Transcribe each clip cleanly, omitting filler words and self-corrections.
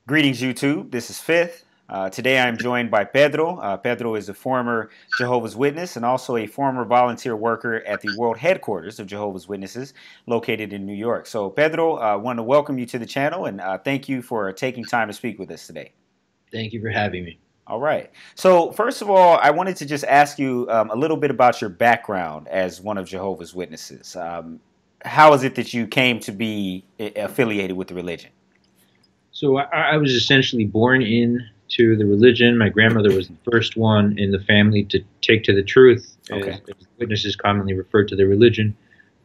Greetings, YouTube. This is Fifth. Today I'm joined by Pedro. Pedro is a former Jehovah's Witness and also a former volunteer worker at the world headquarters of Jehovah's Witnesses located in New York. So, Pedro, I want to welcome you to the channel and thank you for taking time to speak with us today. Thank you for having me. All right. So, first of all, I wanted to just ask you a little bit about your background as one of Jehovah's Witnesses. How is it that you came to be affiliated with the religion? So I was essentially born into the religion. My grandmother was the first one in the family to take to the truth, Okay. as witnesses commonly referred to the religion.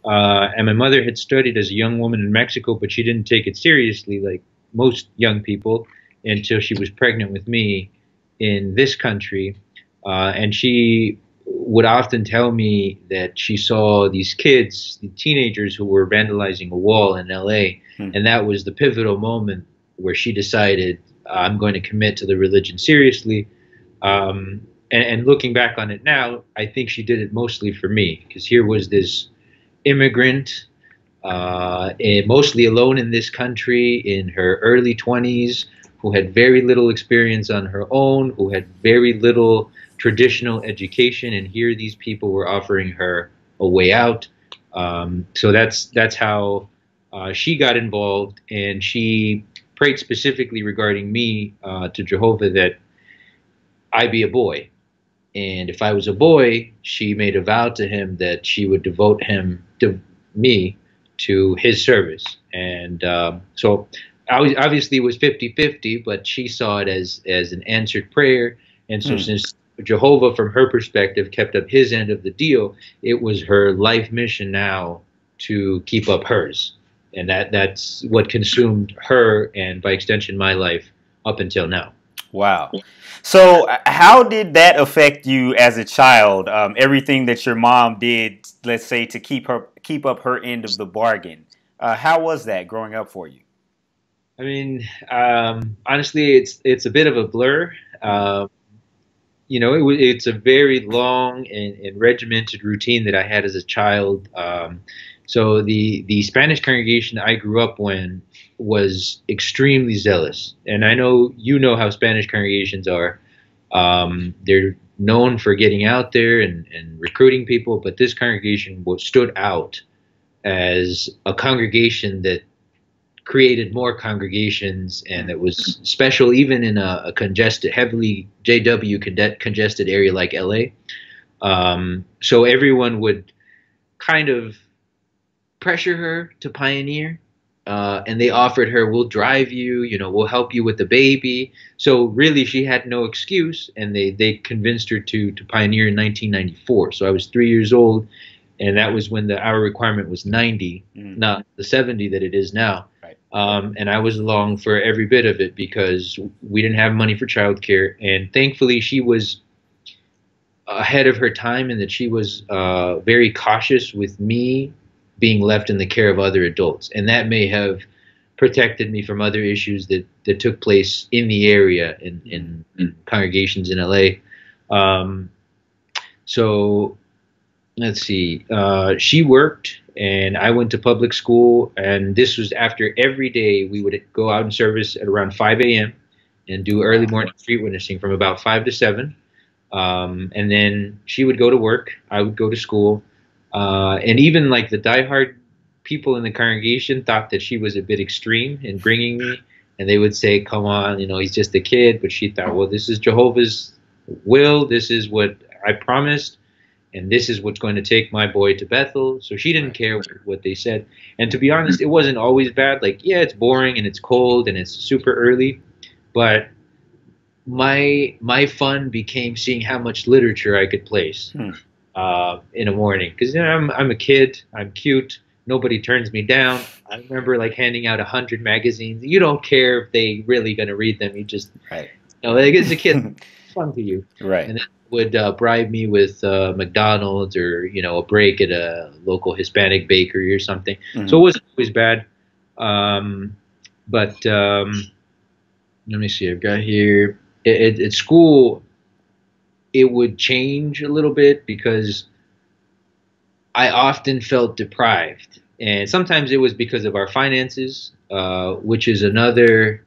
And my mother had studied as a young woman in Mexico, but she didn't take it seriously like most young people until she was pregnant with me in this country. And she would often tell me that she saw these kids, the teenagers who were vandalizing a wall in LA, Hmm. and that was the pivotal moment where she decided, I'm going to commit to the religion seriously. And looking back on it now, I think she did it mostly for me, because here was this immigrant, mostly alone in this country in her early 20s, who had very little experience on her own, who had very little traditional education, and here these people were offering her a way out. So that's how she got involved, and she prayed specifically regarding me to Jehovah that I be a boy. And if I was a boy, she made a vow to him that she would devote him to me to his service. And so obviously it was 50-50, but she saw it as an answered prayer. And so Hmm. since Jehovah, from her perspective, kept up his end of the deal, it was her life mission now to keep up hers. And that's what consumed her and by extension my life up until now. Wow. So, how did that affect you as a child? Everything that your mom did, let's say, to keep up her end of the bargain. How was that growing up for you? I mean, honestly, it's a bit of a blur. It's a very long and regimented routine that I had as a child. So the Spanish congregation I grew up in was extremely zealous, and I know you know how Spanish congregations are. They're known for getting out there and recruiting people, but this congregation stood out as a congregation that created more congregations, and Hmm. it was special even in a congested, heavily JW congested area like LA. So everyone would kind of pressure her to pioneer. And they offered her, we'll drive you, we'll help you with the baby. So really, she had no excuse, and they convinced her to pioneer in 1994. So I was 3 years old, and that was when the hour requirement was 90, Hmm. not the 70 that it is now. Right. And I was along for every bit of it because we didn't have money for childcare, and thankfully she was ahead of her time in that she was very cautious with me being left in the care of other adults, and that may have protected me from other issues that took place in the area in congregations in LA. Um, so let's see. She worked, and I went to public school, and this was after every day we would go out in service at around 5 a.m. and do early Wow. morning street witnessing from about 5 to 7. And then she would go to work, I would go to school, and even like the diehard people in the congregation thought that she was a bit extreme in bringing me, and they would say, "Come on, he's just a kid." But she thought, "Well, this is Jehovah's will. This is what I promised, and this is what's going to take my boy to Bethel." So she didn't Right. care what they said. And to be honest, it wasn't always bad. Like, yeah, it's boring and it's cold and it's super early, but my fun became seeing how much literature I could place Hmm. in a morning, because I'm a kid, I'm cute, nobody turns me down. I remember like handing out 100 magazines. You don't care if they really gonna read them. You just Right. like as a kid, it's fun to you. Right. And then would bribe me with McDonald's or a break at a local Hispanic bakery or something. So Hmm. it wasn't always bad. Um, but let me see. I've got here at school. It would change a little bit because I often felt deprived, and sometimes it was because of our finances, which is another.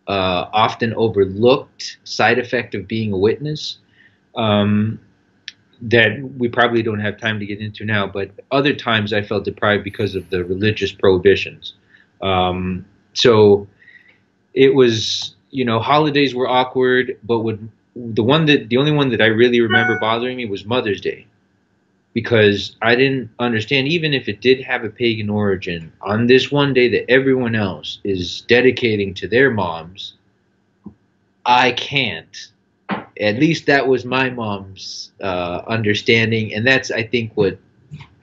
often overlooked side effect of being a witness. That we probably don't have time to get into now, but other times I felt deprived because of the religious prohibitions. So it was, holidays were awkward, but the only one that I really remember bothering me was Mother's Day, because I didn't understand, even if it did have a pagan origin, on this one day that everyone else is dedicating to their moms, I can't. At least that was my mom's understanding, and that's, I think, what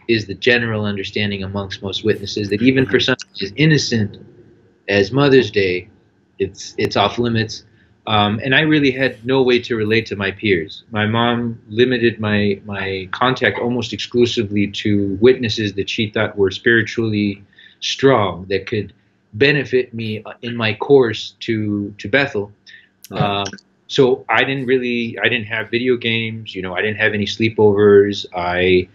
is the general understanding amongst most witnesses, that even for something as innocent as Mother's Day, it's off limits. And I really had no way to relate to my peers. My mom limited my contact almost exclusively to witnesses that she thought were spiritually strong, that could benefit me in my course to Bethel. So I didn't have video games, I didn't have any sleepovers. I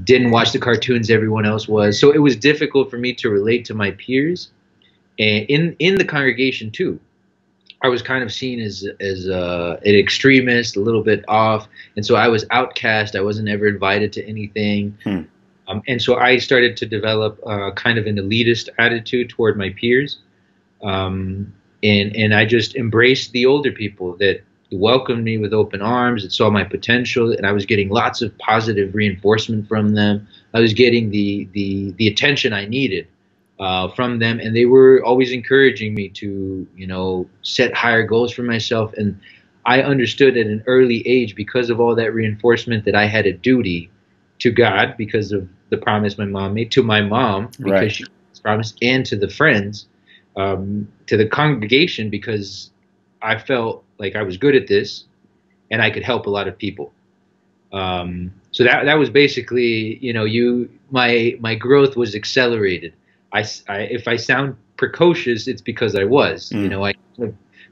didn't watch the cartoons everyone else was. So it was difficult for me to relate to my peers. And in the congregation too, I was kind of seen as an extremist, a little bit off. And so I was outcast. I wasn't ever invited to anything. And so I started to develop kind of an elitist attitude toward my peers. And I just embraced the older people that welcomed me with open arms, that saw my potential, and I was getting lots of positive reinforcement from them. I was getting the attention I needed from them, and they were always encouraging me to, set higher goals for myself. And I understood at an early age, because of all that reinforcement, that I had a duty to God because of the promise my mom made, to my mom because she promised, and to the friends, to the congregation, because I felt like I was good at this and I could help a lot of people. So that was basically, my growth was accelerated. If I sound precocious, it's because I was. I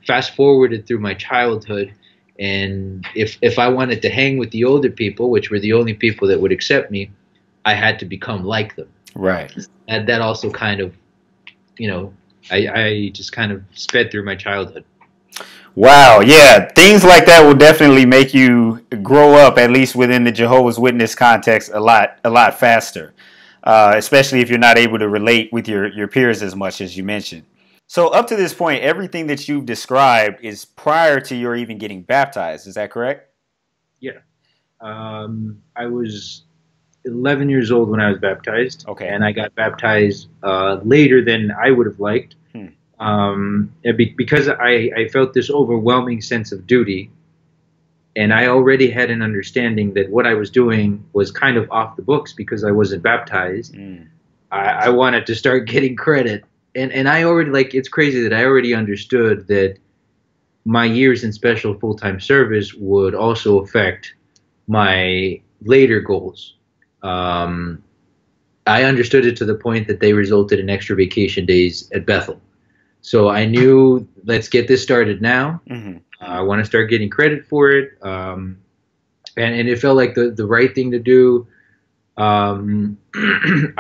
fast forwarded through my childhood, and if I wanted to hang with the older people, which were the only people that would accept me, I had to become like them. Right. And that also kind of, I just kind of sped through my childhood. Wow, yeah, things like that will definitely make you grow up, at least within the Jehovah's Witness context, a lot faster, especially if you're not able to relate with your peers as much as you mentioned. So up to this point, everything that you've described is prior to your even getting baptized. Is that correct? Yeah. I was 11 years old when I was baptized. Okay. And I got baptized later than I would have liked. Because I felt this overwhelming sense of duty, and I already had an understanding that what I was doing was kind of off the books because I wasn't baptized. I wanted to start getting credit. And I already, it's crazy that I already understood that my years in special full-time service would also affect my later goals. I understood it to the point that they resulted in extra vacation days at Bethel. So I knew, let's get this started now. I want to start getting credit for it. And it felt like the right thing to do. I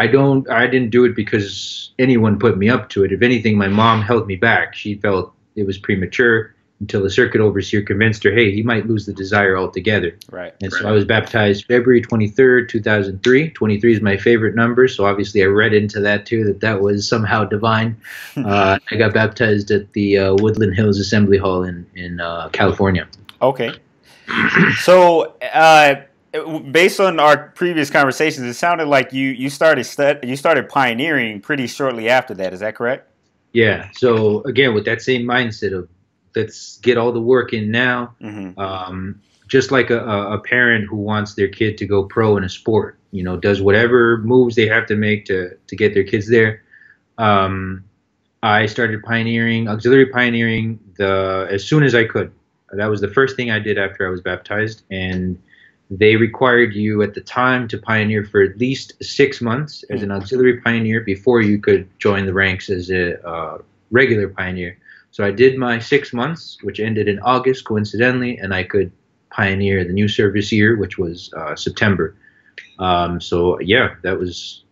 didn't do it because anyone put me up to it. If anything, my mom held me back. She felt it was premature until the circuit overseer convinced her, hey, he might lose the desire altogether. Right. And so I was baptized February 23rd, 2003. 23 is my favorite number, so obviously I read into that too, that was somehow divine. I got baptized at the Woodland Hills Assembly Hall in California. Okay. So based on our previous conversations, it sounded like you started pioneering pretty shortly after that. Is that correct? Yeah. So again, with that same mindset of let's get all the work in now. Just like a parent who wants their kid to go pro in a sport, does whatever moves they have to make to get their kids there. I started auxiliary pioneering as soon as I could. That was the first thing I did after I was baptized, and they required you at the time to pioneer for at least 6 months as an auxiliary pioneer before you could join the ranks as a regular pioneer. So I did my 6 months, which ended in August, coincidentally, and I could pioneer the new service year, which was September. So yeah, that was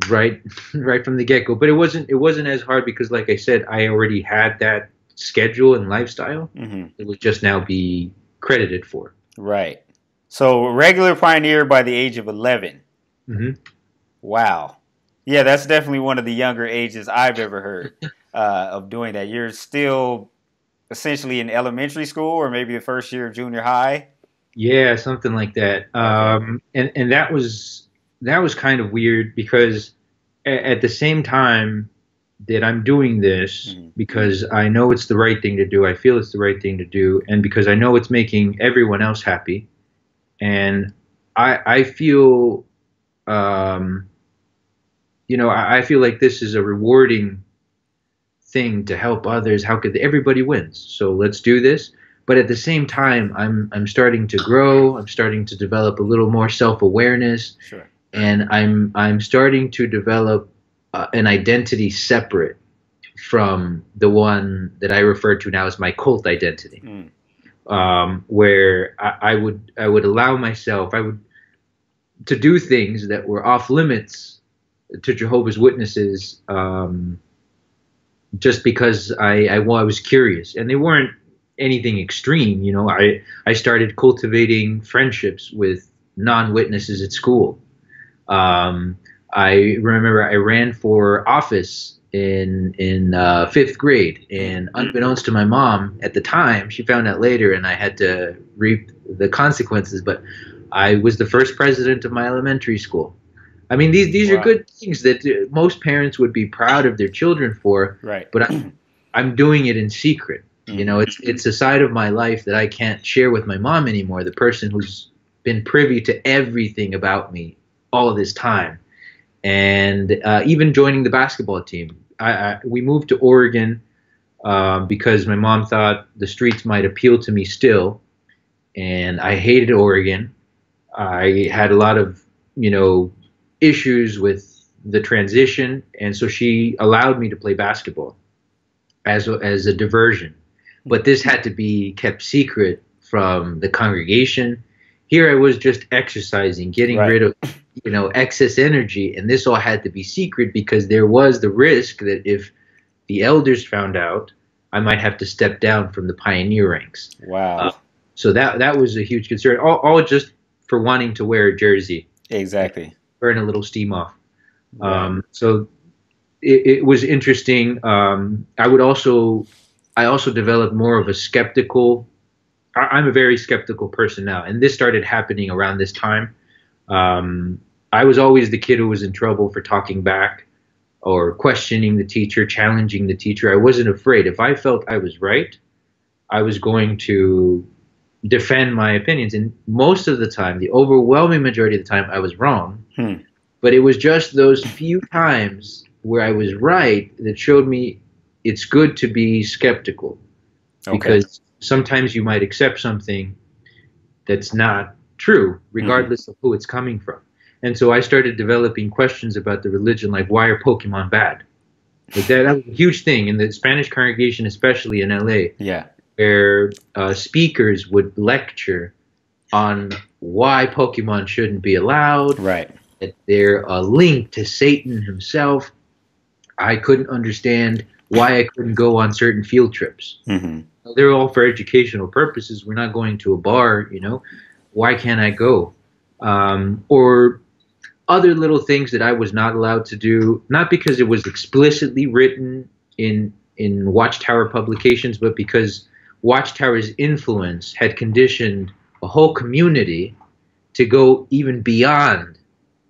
right right from the get-go. But it wasn't as hard because, like I said, I already had that schedule and lifestyle. Hmm. It would just now be credited for. Right. So regular pioneer by the age of 11. Hmm. Wow. Yeah, that's definitely one of the younger ages I've ever heard of doing that. You're still essentially in elementary school or maybe the first year of junior high. Yeah, something like that. Okay. And that was kind of weird because at the same time that I'm doing this Hmm. because I know it's the right thing to do, I feel it's the right thing to do, and because I know it's making everyone else happy, and I feel, um, I feel like this is a rewarding thing to help others. How could everybody wins? So let's do this. But at the same time, I'm starting to grow. I'm starting to develop a little more self-awareness, Sure. and I'm starting to develop an identity separate from the one that I refer to now as my cult identity, Mm. where I would allow myself I would to do things that were off limits to Jehovah's Witnesses, just because I was curious, and they weren't anything extreme. I started cultivating friendships with non-witnesses at school. Um, I remember I ran for office in fifth grade, Mm. and unbeknownst to my mom at the time, she found out later, and I had to reap the consequences. But I was the first president of my elementary school. I mean, these are Wow. good things that most parents would be proud of their children for, Right. but I'm doing it in secret. Hmm. It's a side of my life that I can't share with my mom anymore. The person who's been privy to everything about me all this time, and even joining the basketball team. We moved to Oregon because my mom thought the streets might appeal to me still, and I hated Oregon. I had a lot of, issues with the transition, and so she allowed me to play basketball as a diversion. But this had to be kept secret from the congregation. Here I was just exercising, getting Right. rid of, excess energy, and this all had to be secret because there was the risk that if the elders found out, I might have to step down from the pioneer ranks. Uh, Wow. so that was a huge concern. All just for wanting to wear a jersey and Exactly. burn a little steam off. Right. So it was interesting. I also developed more of a skeptical. I'm a very skeptical person now, and this started happening around this time. I was always the kid who was in trouble for talking back or questioning the teacher, challenging the teacher. I wasn't afraid. If I felt I was right, I was going to defend my opinions. And most of the time, the overwhelming majority of the time, I was wrong. Hmm. But it was just those few times where I was right that showed me it's good to be skeptical, Okay. because sometimes you might accept something that's not true, Hmm. regardless of who it's coming from. And so I started developing questions about the religion, like why are Pokemon bad? Like that was a huge thing in the Spanish congregation, especially in LA, Yeah. where speakers would lecture on why Pokemon shouldn't be allowed, Right. that they're a link to Satan himself. I couldn't understand why I couldn't go on certain field trips. Hmm. They're all for educational purposes. We're not going to a bar, Why can't I go? Or other little things that I was not allowed to do, not because it was explicitly written in Watchtower publications, but because Watchtower's influence had conditioned a whole community to go even beyond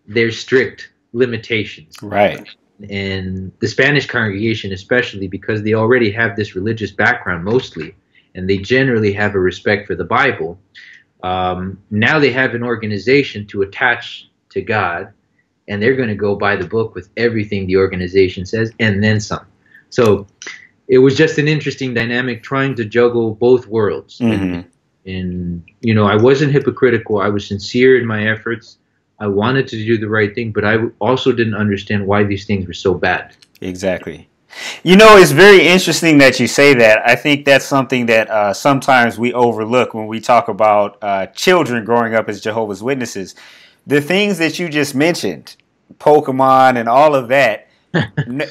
their strict limitations. Right. And the Spanish congregation, especially because they already have this religious background mostly, and they generally have a respect for the Bible, now they have an organization to attach to God, and they're going to go by the book with everything the organization says, and then some. So it was just an interesting dynamic trying to juggle both worlds. Hmm. And I wasn't hypocritical. I was sincere in my efforts. I wanted to do the right thing, but I also didn't understand why these things were so bad. Exactly. It's very interesting that you say that. I think that's something that sometimes we overlook when we talk about children growing up as Jehovah's Witnesses. The things that you just mentioned, Pokemon, and all of that.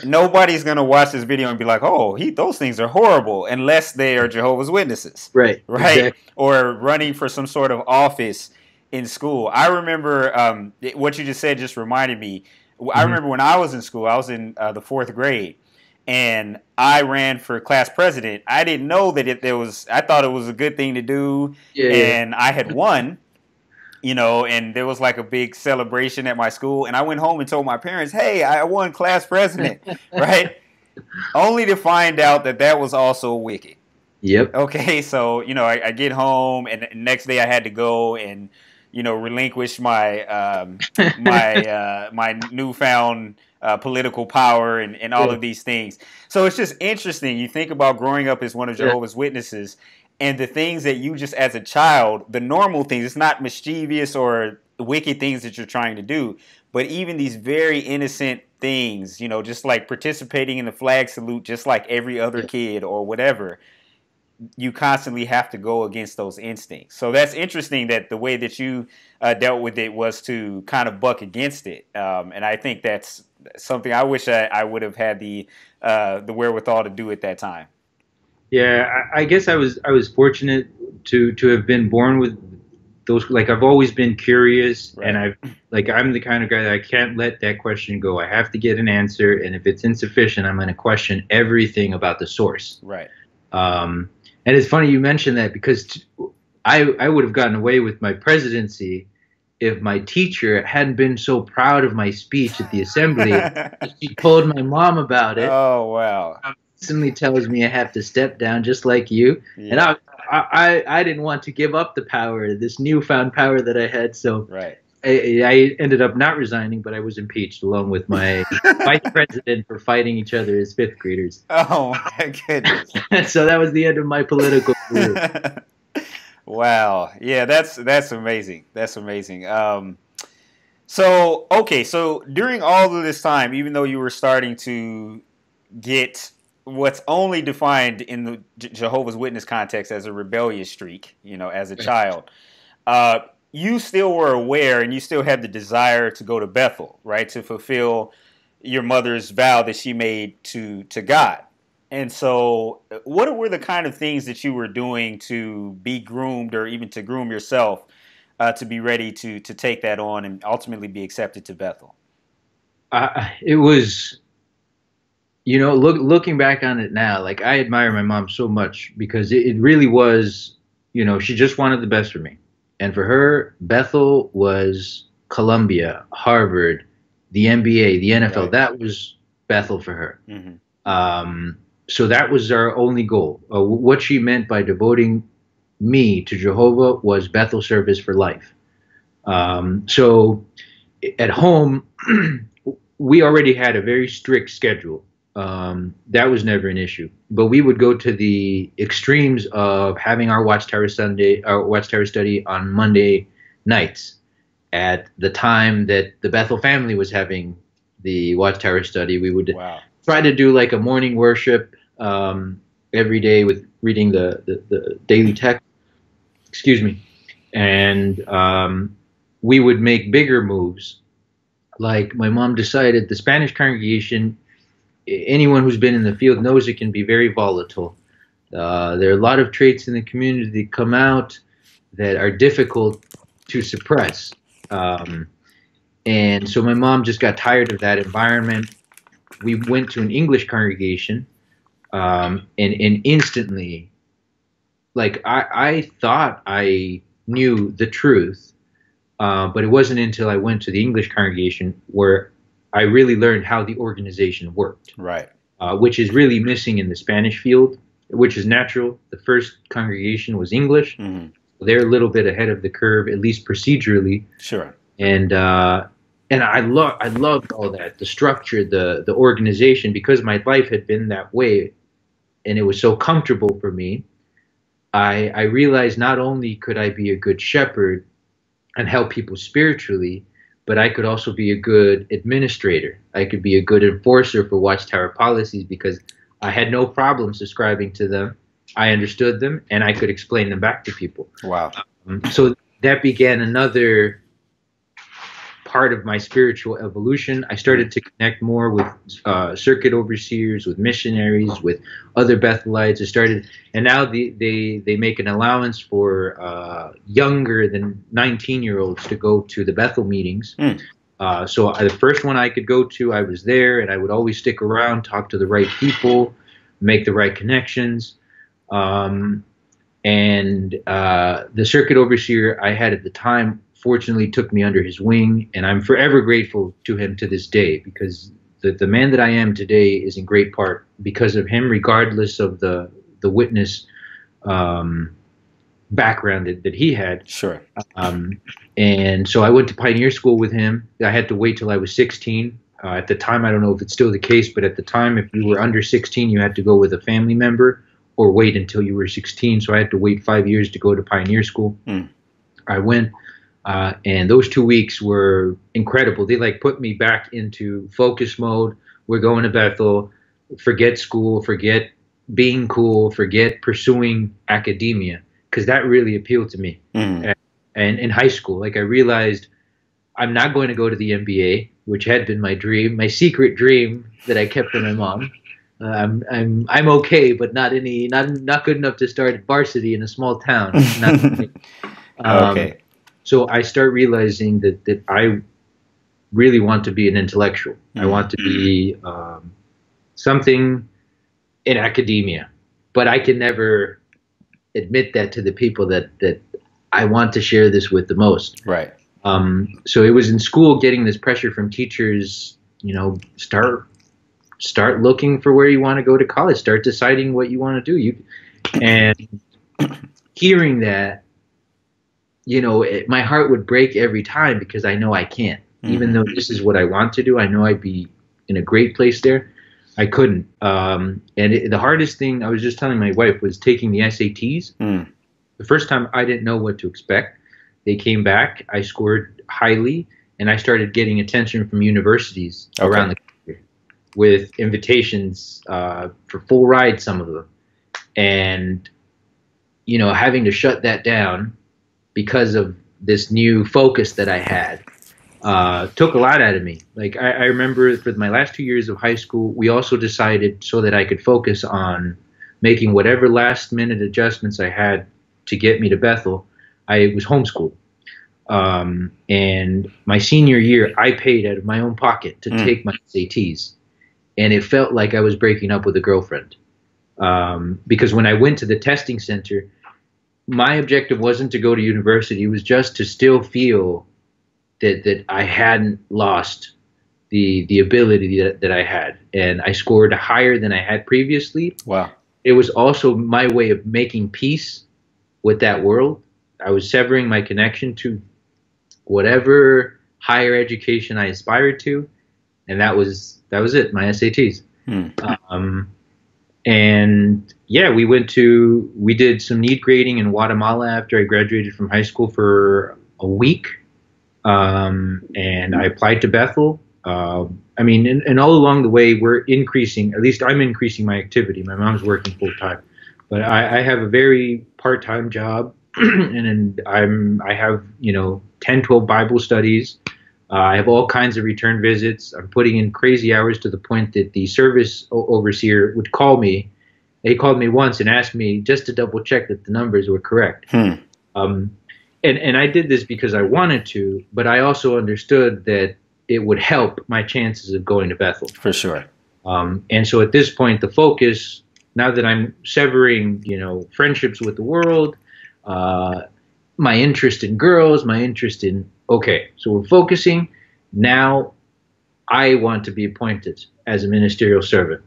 Nobody's gonna watch this video and be like, "Oh, those things are horrible," unless they are Jehovah's Witnesses, Right? right? Exactly. Or running for some sort of office in school. I remember what you just said just reminded me. I remember when I was in school, I was in the 4th grade, and I ran for class president. I didn't know that I thought it was a good thing to do, and I had won. And there was like a big celebration at my school, and I went home and told my parents, "Hey, I won class president," right? Only to find out that was also wicked. Yep. Okay, so I get home, and the next day I had to go and relinquish my my newfound political power and all of these things. So it's just interesting. You think about growing up as one of Jehovah's Witnesses. And the things that you just as a child, the normal things, it's not mischievous or wicked things that you're trying to do, but even these very innocent things, just like participating in the flag salute, just like every other kid or whatever, you constantly have to go against those instincts. So that's interesting that the way that you dealt with it was to kind of buck against it. And I think that's something I wish I would have had the wherewithal to do at that time. Yeah, I guess I was fortunate to have been born with those. Like, I've always been curious, right. And I'm the kind of guy that I can't let that question go. I have to get an answer, and if it's insufficient, I'm going to question everything about the source. Right. And it's funny you mentioned that, because I would have gotten away with my presidency if my teacher hadn't been so proud of my speech at the assembly. She told my mom about it. Oh, wow. Constantly tells me I have to step down just like you. Yeah. And I didn't want to give up the power, this newfound power that I had. So right. I ended up not resigning, but I was impeached along with my vice president for fighting each other as 5th graders. Oh, my goodness. So that was the end of my political career. Wow. Yeah, that's amazing. That's amazing. So during all of this time, even though you were starting to get what's only defined in the Jehovah's Witness context as a rebellious streak, as a child, you still were aware and you still had the desire to go to Bethel, right, to fulfill your mother's vow that she made to God. And so what were the kind of things that you were doing to be groomed, or even to groom yourself to be ready to take that on and ultimately be accepted to Bethel? It was... looking back on it now, like, I admire my mom so much, because it really was, she just wanted the best for me. And for her, Bethel was Columbia, Harvard, the NBA, the NFL. Right. That was Bethel for her. Mm-hmm. So that was our only goal. What she meant by devoting me to Jehovah was Bethel service for life. So at home, we already had a very strict schedule. That was never an issue, but we would go to the extremes of having our Watchtower study on Monday nights at the time that the Bethel family was having the Watchtower study. We would try to do like a morning worship every day with reading the daily text. Excuse me, and we would make bigger moves. Like, my mom decided the Spanish congregation, anyone who's been in the field knows it can be very volatile. There are a lot of traits in the community that come out that are difficult to suppress. And so my mom just got tired of that environment. We went to an English congregation, and instantly, like, I thought I knew the truth, but it wasn't until I went to the English congregation where I really learned how the organization worked, right? Which is really missing in the Spanish field, which is natural. The first congregation was English. Mm-hmm. They're a little bit ahead of the curve, at least procedurally. Sure. And I loved all that, the structure, the organization, because my life had been that way, and it was so comfortable for me. I realized not only could I be a good shepherd and help people spiritually, but I could also be a good administrator. I could be a good enforcer for Watchtower policies, because I had no problem subscribing to them. I understood them, and I could explain them back to people. Wow. So that began another part of my spiritual evolution. I started to connect more with circuit overseers, with missionaries, with other Bethelites. And now they make an allowance for younger than 19-year-olds to go to the Bethel meetings. So the first one I could go to, I was there, and I would always stick around, talk to the right people, make the right connections. And the circuit overseer I had at the time fortunately took me under his wing, and I'm forever grateful to him to this day, because the man that I am today is in great part because of him, regardless of the witness background that he had. Sure. And so I went to Pioneer School with him. I had to wait till I was 16. At the time, I don't know if it's still the case, but at the time, if you were under 16, you had to go with a family member or wait until you were 16. So I had to wait 5 years to go to Pioneer School. I went, and those 2 weeks were incredible. They like put me back into focus mode. We're going to Bethel. Forget school, forget being cool, forget pursuing academia, because that really appealed to me. And in high school, like, I realized I'm not going to go to the NBA, which had been my dream, my secret dream that I kept from my mom. I'm okay, but not good enough to start varsity in a small town. Okay. So I start realizing that I really want to be an intellectual. I want to be something in academia, but I can never admit that to the people that I want to share this with the most. Right. So it was in school, getting this pressure from teachers, start looking for where you want to go to college, start deciding what you want to do. And hearing that, my heart would break every time, because I know I can't. Even though this is what I want to do, I know I'd be in a great place there. I couldn't. The hardest thing, I was just telling my wife, was taking the SATs. The first time, I didn't know what to expect. They came back, I scored highly, and I started getting attention from universities around the country with invitations for full rides, some of them. And, having to shut that down because of this new focus that I had took a lot out of me. Like, I remember for my last 2 years of high school, we also decided, so that I could focus on making whatever last minute adjustments I had to get me to Bethel, I was homeschooled. And my senior year, I paid out of my own pocket to take my SATs. And it felt like I was breaking up with a girlfriend. Because when I went to the testing center, my objective wasn't to go to university. It was just to still feel that I hadn't lost the ability that I had. And I scored higher than I had previously. Wow. It was also my way of making peace with that world. I was severing my connection to whatever higher education I aspired to, and that was it, my SATs. And yeah, we did some need grading in Guatemala after I graduated from high school for a week, and I applied to Bethel. And all along the way, we're increasing, at least I'm increasing my activity. My mom's working full time, but I have a very part-time job. And I have 10, 12 Bible studies. I have all kinds of return visits. I'm putting in crazy hours to the point that the service overseer would call me. He called me once and asked me just to double check that the numbers were correct. And I did this because I wanted to, but I also understood that it would help my chances of going to Bethel. For sure. And so at this point, the focus, now that I'm severing, friendships with the world, my interest in girls, my interest in, so we're focusing. Now I want to be appointed as a ministerial servant,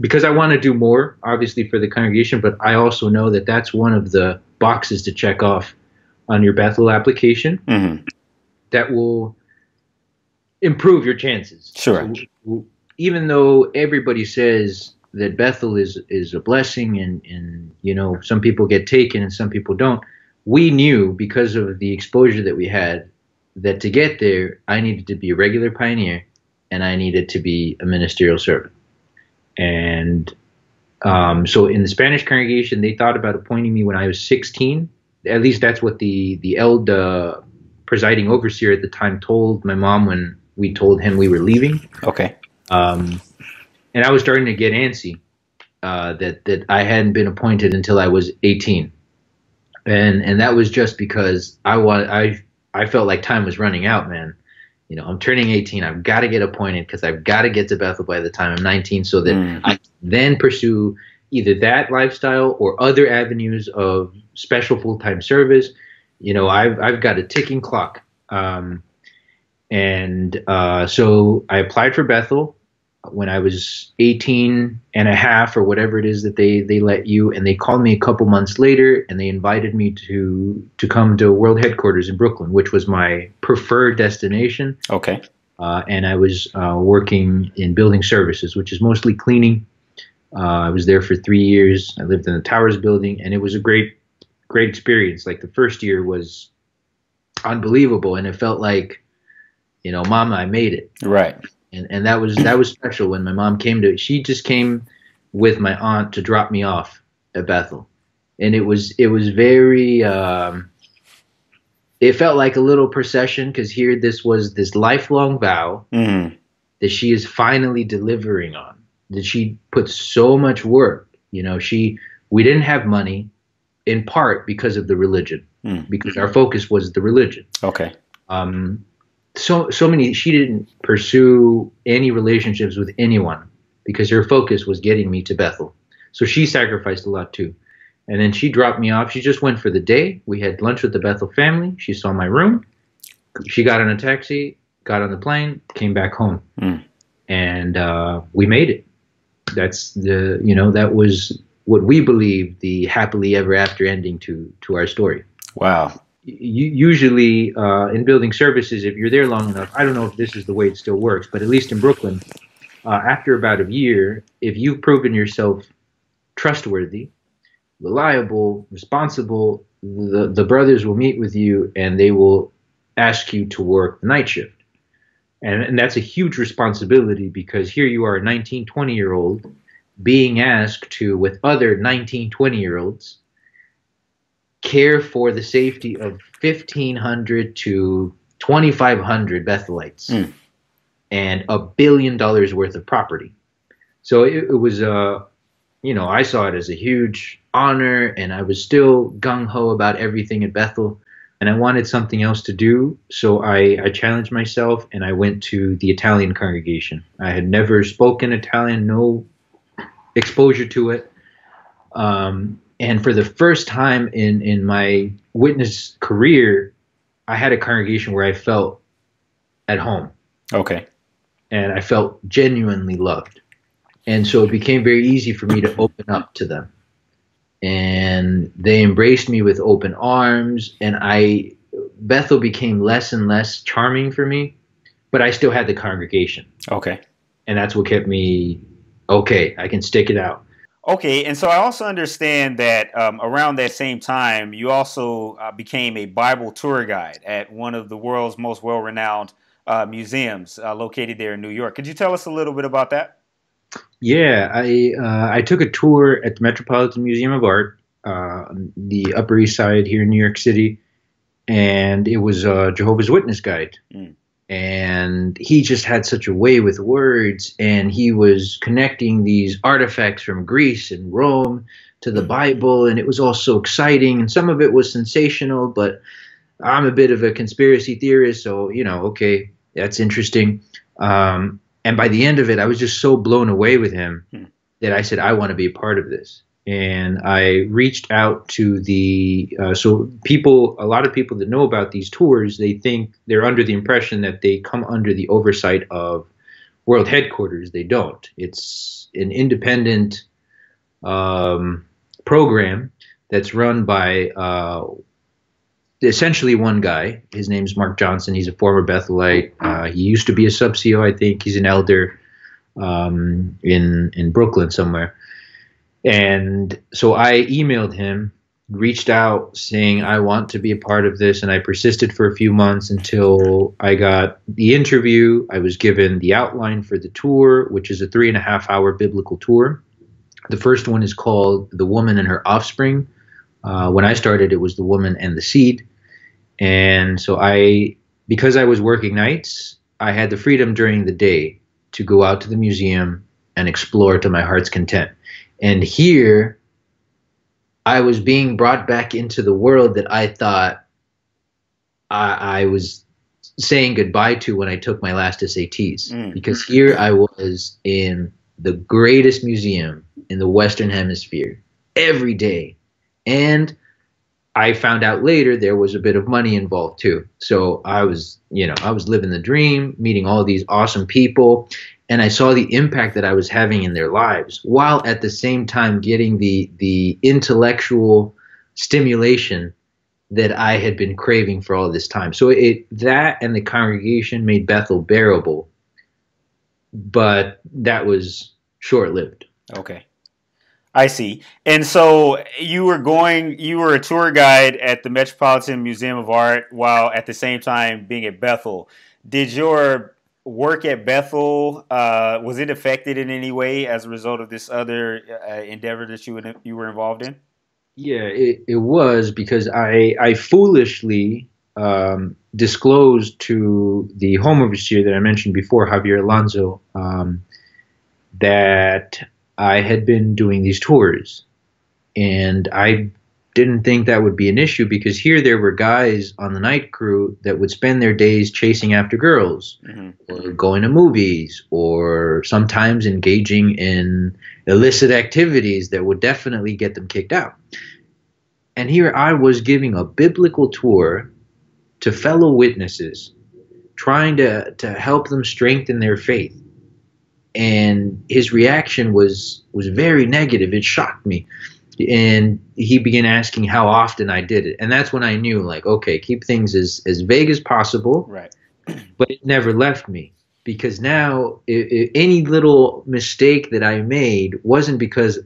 because I want to do more, obviously, for the congregation, but I also know that that's one of the boxes to check off on your Bethel application that will improve your chances. Sure. So, even though everybody says that Bethel is a blessing and some people get taken and some people don't, we knew, because of the exposure that we had, that to get there, I needed to be a regular pioneer and I needed to be a ministerial servant. And so in the Spanish congregation, they thought about appointing me when I was 16. At least that's what the presiding overseer at the time told my mom when we told him we were leaving. Okay. Um, and I was starting to get antsy that I hadn't been appointed until I was 18, and that was just because I felt like time was running out, man. You know, I'm turning 18. I've got to get appointed because I've got to get to Bethel by the time I'm 19, so that I then pursue either that lifestyle or other avenues of special full-time service. You know, I've got a ticking clock. So I applied for Bethel when I was 18 and a half or whatever it is that they let you, and they called me a couple months later and they invited me to come to World Headquarters in Brooklyn, which was my preferred destination. Okay. And I was working in building services, which is mostly cleaning. I was there for 3 years. I lived in the Towers building, and it was a great experience. Like, the first year was unbelievable, and it felt like, you know, Mama, I made it. Right. And that was special when my mom came she just came with my aunt to drop me off at Bethel. And it was very, it felt like a little procession, because here this was this lifelong vow that she is finally delivering on, that she put so much work. You know, we didn't have money, in part because of the religion, because our focus was the religion. Okay. She didn't pursue any relationships with anyone because her focus was getting me to Bethel. So she sacrificed a lot too. And then she dropped me off. She just went for the day. We had lunch with the Bethel family. She saw my room. She got on a taxi, got on the plane, came back home. And we made it. That was what we believe the happily ever after ending to our story. Wow. Usually in building services, if you're there long enough, I don't know if this is the way it still works, but at least in Brooklyn, after about a year, if you've proven yourself trustworthy, reliable, responsible, the brothers will meet with you and they will ask you to work the night shift. And that's a huge responsibility, because here you are, a 19, 20-year-old, being asked to, with other 19, 20-year-olds, care for the safety of 1,500 to 2,500 Bethelites and $1 billion worth of property. So it was, I saw it as a huge honor, and I was still gung-ho about everything at Bethel, and I wanted something else to do. So I challenged myself, and I went to the Italian congregation. I had never spoken Italian, no exposure to it. And for the first time in my witness career, I had a congregation where I felt at home. Okay. And I felt genuinely loved. And so it became very easy for me to open up to them. And they embraced me with open arms. And Bethel became less and less charming for me, but I still had the congregation. Okay. And that's what kept me, okay, I can stick it out. Okay, and so I also understand that around that same time, you also became a Bible tour guide at one of the world's most well-renowned museums located there in New York. Could you tell us a little bit about that? Yeah, I took a tour at the Metropolitan Museum of Art, the Upper East Side here in New York City, and it was a Jehovah's Witness guide. And he just had such a way with words, and he was connecting these artifacts from Greece and Rome to the Bible, and it was all so exciting, and some of it was sensational, but I'm a bit of a conspiracy theorist, so, okay, that's interesting. And by the end of it, I was just so blown away with him that I said, I want to be a part of this. And I reached out to a lot of people that know about these tours, they think they're under the impression that they come under the oversight of World Headquarters. They don't. It's an independent program that's run by essentially one guy. His name's Mark Johnson. He's a former Bethelite. He used to be a sub-CO, I think. He's an elder in Brooklyn somewhere. And so I emailed him, reached out saying, I want to be a part of this. And I persisted for a few months until I got the interview. I was given the outline for the tour, which is a 3.5-hour biblical tour. The first one is called The Woman and Her Offspring. When I started, it was The Woman and the Seed. And so because I was working nights, I had the freedom during the day to go out to the museum and explore to my heart's content. And here I was being brought back into the world that I thought I was saying goodbye to when I took my last SATs. Because here I was in the greatest museum in the Western Hemisphere every day. And I found out later there was a bit of money involved too. So I was living the dream, meeting all these awesome people, and I saw the impact that I was having in their lives, while at the same time getting the intellectual stimulation that I had been craving for all this time. So that and the congregation made Bethel bearable, but that was short-lived. Okay. I see. And so you were a tour guide at the Metropolitan Museum of Art while at the same time being at Bethel. Did your work at Bethel, was it affected in any way as a result of this other endeavor that you were involved in? Yeah, it was, because I foolishly disclosed to the home overseer that I mentioned before, Javier Alonso, that I had been doing these tours. And I didn't think that would be an issue, because here there were guys on the night crew that would spend their days chasing after girls, or going to movies, or sometimes engaging in illicit activities that would definitely get them kicked out. And here I was giving a biblical tour to fellow witnesses, trying to help them strengthen their faith. And his reaction was very negative. It shocked me. And he began asking how often I did it. And that's when I knew, like, okay, keep things as vague as possible. Right. But it never left me, because now any little mistake that I made wasn't because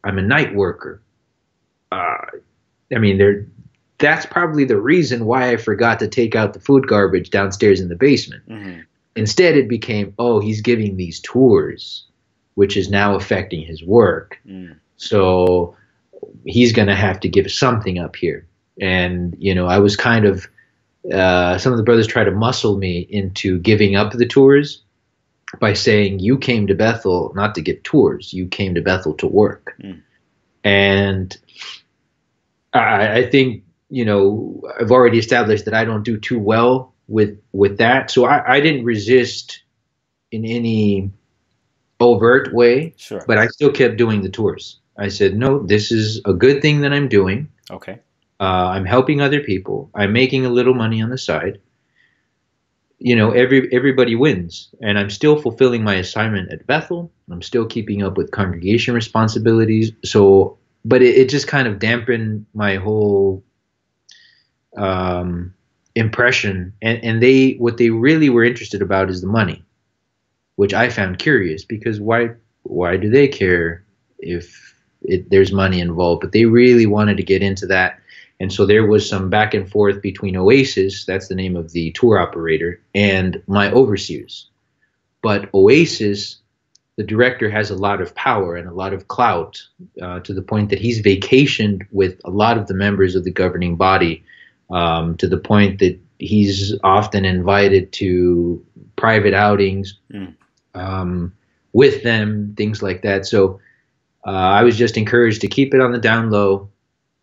I'm a night worker. That's probably the reason why I forgot to take out the food garbage downstairs in the basement. Instead, it became, oh, he's giving these tours, which is now affecting his work. So he's going to have to give something up here. And, I was kind of, some of the brothers tried to muscle me into giving up the tours by saying, you came to Bethel not to give tours. You came to Bethel to work. And I think, I've already established that I don't do too well with that. So I didn't resist in any overt way, sure, but I still kept doing the tours. I said, no, this is a good thing that I'm doing. Okay. I'm helping other people. I'm making a little money on the side. Everybody wins. And I'm still fulfilling my assignment at Bethel. I'm still keeping up with congregation responsibilities. So, but it just kind of dampened my whole impression. And what they really were interested about is the money, which I found curious, because why do they care if there's money involved? But they really wanted to get into that. And so there was some back and forth between Oasis, that's the name of the tour operator, and my overseers. But Oasis, the director, has a lot of power and a lot of clout, to the point that he's vacationed with a lot of the members of the governing body, to the point that he's often invited to private outings with them, things like that. So I was just encouraged to keep it on the down low,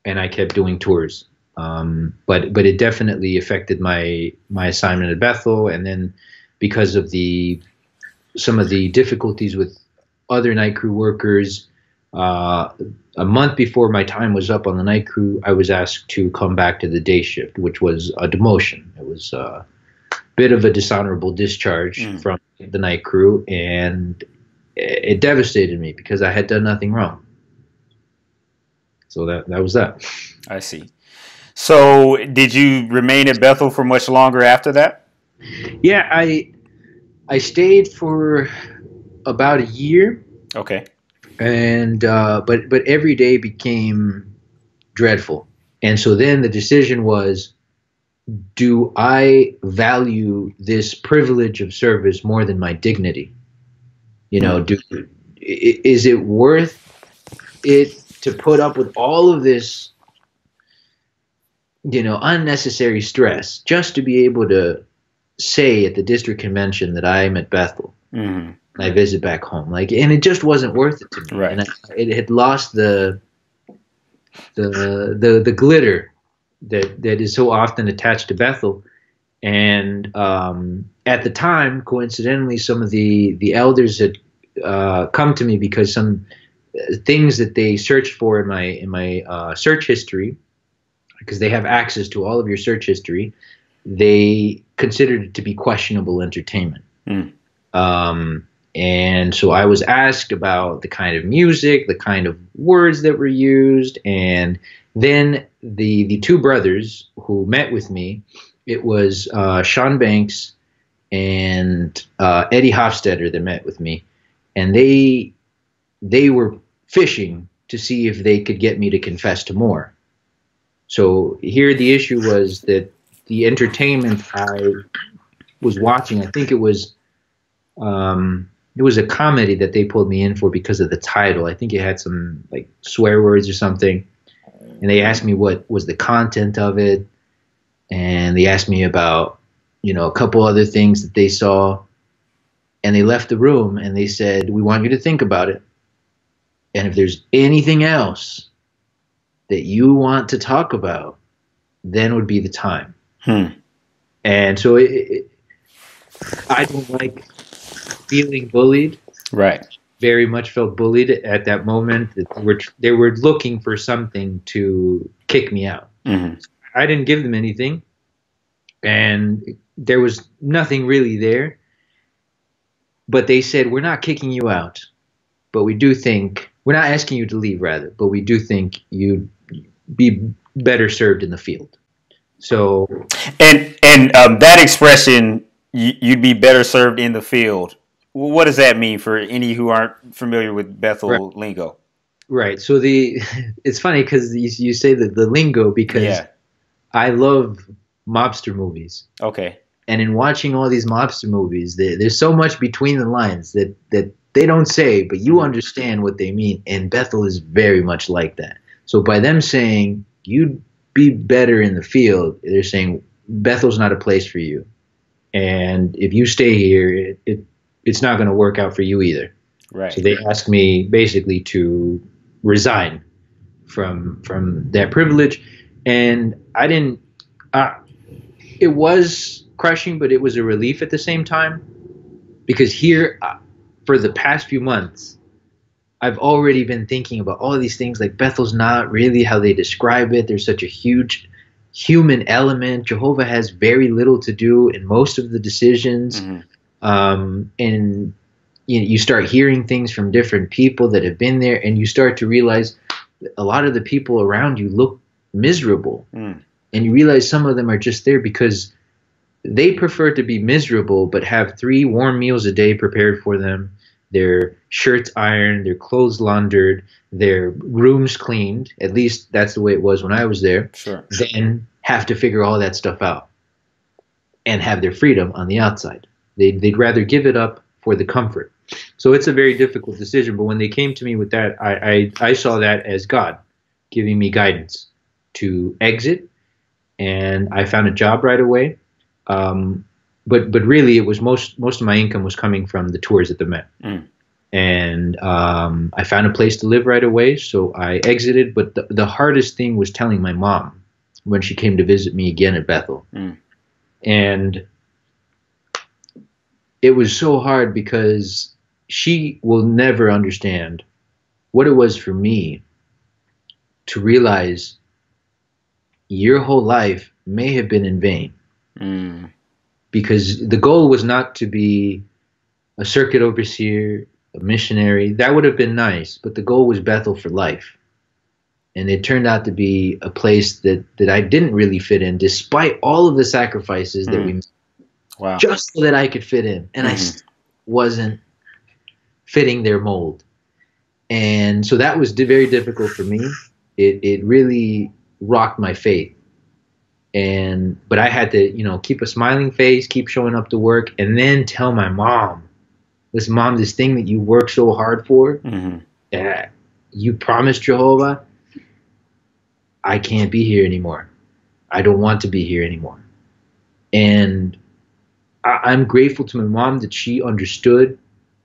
and I kept doing tours. But it definitely affected my assignment at Bethel. And then because of some of the difficulties with other night crew workers, a month before my time was up on the night crew, I was asked to come back to the day shift, which was a demotion. It was a bit of a dishonorable discharge from the night crew, and it devastated me because I had done nothing wrong. So that was that. I see. So did you remain at Bethel for much longer after that? Yeah, I stayed for about a year. Okay. And but every day became dreadful. And so then the decision was, do I value this privilege of service more than my dignity? Is it worth it to put up with all of this unnecessary stress just to be able to say at the district convention that I'm at Bethel. Mm-hmm. And I visit back home, and it just wasn't worth it to me. Right. And it had lost the glitter that is so often attached to Bethel. And at the time, coincidentally, some of the elders had come to me because some things that they searched for in my search history, because they have access to all of your search history, they considered it to be questionable entertainment. And so I was asked about the kind of music, the kind of words that were used, and then the two brothers who met with me, it was Sean Banks and Eddie Hofstetter that met with me, and they were fishing to see if they could get me to confess to more. So here the issue was that the entertainment I was watching, I think it was a comedy that they pulled me in for because of the title. I think it had some like swear words or something. And they asked me what was the content of it. And they asked me about, a couple other things that they saw. And they left the room and they said, "We want you to think about it. And if there's anything else that you want to talk about, then would be the time." And so I don't like feeling bullied. Right. Very much felt bullied at that moment. They were looking for something to kick me out. Mm-hmm. I didn't give them anything, and there was nothing really there. But they said, "We're not kicking you out, but we do think we're not asking you to leave, rather, but we do think you'd be better served in the field." So, and that expression, "you'd be better served in the field." What does that mean for any who aren't familiar with Bethel lingo? Right. So it's funny because you say the lingo because I love mobster movies. Okay. And in watching all these mobster movies, there's so much between the lines that they don't say, but you understand what they mean. And Bethel is very much like that. So by them saying you'd be better in the field, they're saying Bethel's not a place for you. And if you stay here, it's not going to work out for you either. Right. So they asked me basically to resign from that privilege. And I didn't, it was crushing, but it was a relief at the same time, because here for the past few months, I've already been thinking about all of these things, like Bethel's not really how they describe it. There's such a huge human element. Jehovah has very little to do in most of the decisions. And you start hearing things from different people that have been there, and you start to realize a lot of the people around you look miserable. And you realize some of them are just there because they prefer to be miserable, but have 3 warm meals a day prepared for them, their shirts ironed, their clothes laundered, their rooms cleaned. At least that's the way it was when I was there. Sure. Then have to figure all that stuff out and have their freedom on the outside. They'd rather give it up for the comfort. So it's a very difficult decision. But when they came to me with that, I saw that as God giving me guidance to exit. And I found a job right away. But really, it was most of my income was coming from the tours at the Met. And I found a place to live right away. So I exited. But the hardest thing was telling my mom when she came to visit me again at Bethel. And it was so hard because she will never understand what it was for me to realize your whole life may have been in vain. Because the goal was not to be a circuit overseer, a missionary. That would have been nice, but the goal was Bethel for life. And it turned out to be a place that I didn't really fit in, despite all of the sacrifices that we made. Wow. Just so that I could fit in. And I wasn't fitting their mold. And so that was very difficult for me. It really rocked my faith. But I had to, keep a smiling face, keep showing up to work, and then tell my mom, "Listen, Mom, this thing that you work so hard for, you promised Jehovah, I can't be here anymore. I don't want to be here anymore. And I'm grateful to my mom that she understood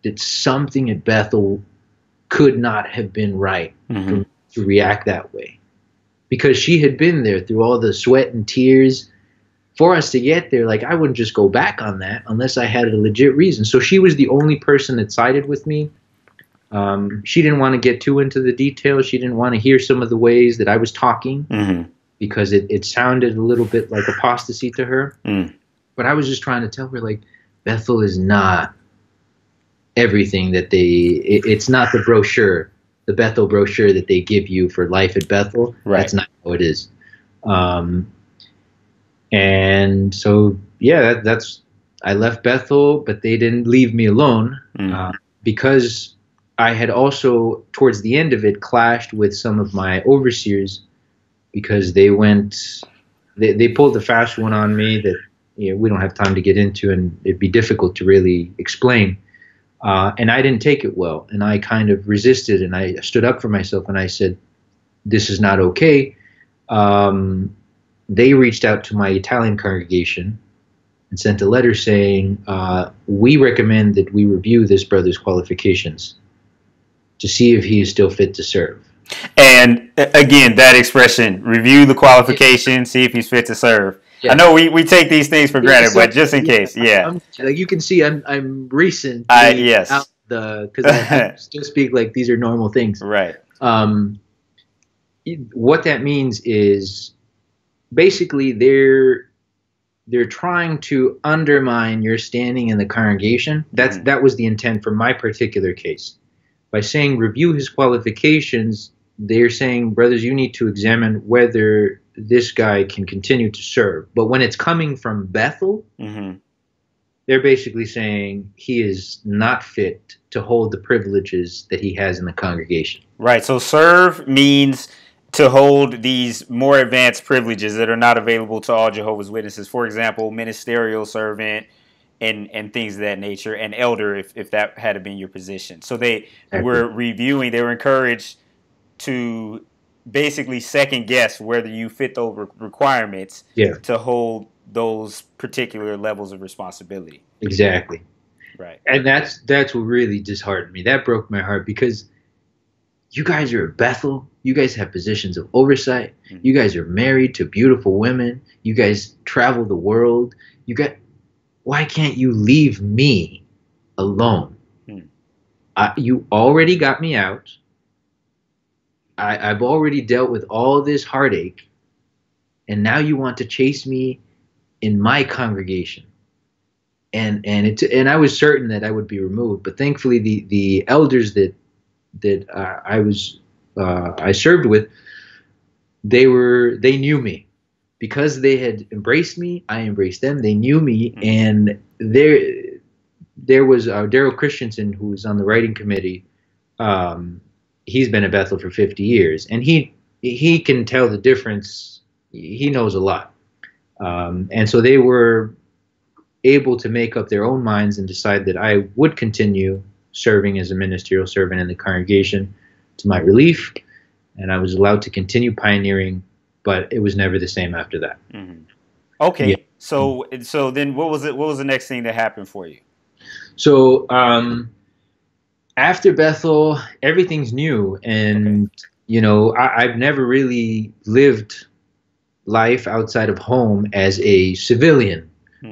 that something at Bethel could not have been right for me to react that way, because she had been there through all the sweat and tears for us to get there. Like, I wouldn't just go back on that unless I had a legit reason. So she was the only person that sided with me. She didn't want to get too into the details. She didn't want to hear some of the ways that I was talking because it sounded a little bit like apostasy to her. But I was just trying to tell her, like, Bethel is not everything that it's not the brochure, the Bethel brochure that they give you for life at Bethel. Right. That's not how it is. And so, yeah, I left Bethel, but they didn't leave me alone because I had also, towards the end of it, clashed with some of my overseers because they pulled a fast one on me that we don't have time to get into, and it'd be difficult to really explain. And I didn't take it well, and I kind of resisted, and I stood up for myself, and I said, this is not okay. They reached out to my Italian congregation and sent a letter saying, we recommend that we review this brother's qualifications to see if he is still fit to serve. And again, that expression, review the qualifications, see if he's fit to serve. Yeah. I know we take these things for granted, but just in case, like you can see, I'm recent. Yes. Because I still speak like these are normal things. Right. What that means is basically they're trying to undermine your standing in the congregation. That was the intent for my particular case. By saying review his qualifications, they're saying, brothers, you need to examine whether this guy can continue to serve. But when it's coming from Bethel, they're basically saying he is not fit to hold the privileges that he has in the congregation. Right. So serve means to hold these more advanced privileges that are not available to all Jehovah's Witnesses. For example, ministerial servant and things of that nature, and elder if that had been your position. So they were reviewing, they were encouraged to basically second guess whether you fit those requirements to hold those particular levels of responsibility. Exactly. Right. And that's what really disheartened me. That broke my heart, because you guys are at Bethel. You guys have positions of oversight. You guys are married to beautiful women. You guys travel the world. Why can't you leave me alone? You already got me out. I've already dealt with all this heartache, and now you want to chase me in my congregation. And I was certain that I would be removed, but thankfully the elders that I served with, they knew me. Because they had embraced me, I embraced them. They knew me, and there was Daryl Christensen, who was on the writing committee. He's been at Bethel for 50 years, and he can tell the difference. He knows a lot, and so they were able to make up their own minds and decide that I would continue serving as a ministerial servant in the congregation, to my relief, and I was allowed to continue pioneering. But it was never the same after that. Okay, yeah. So then what was the next thing that happened for you? So after Bethel, everything's new, and I've never really lived life outside of home as a civilian,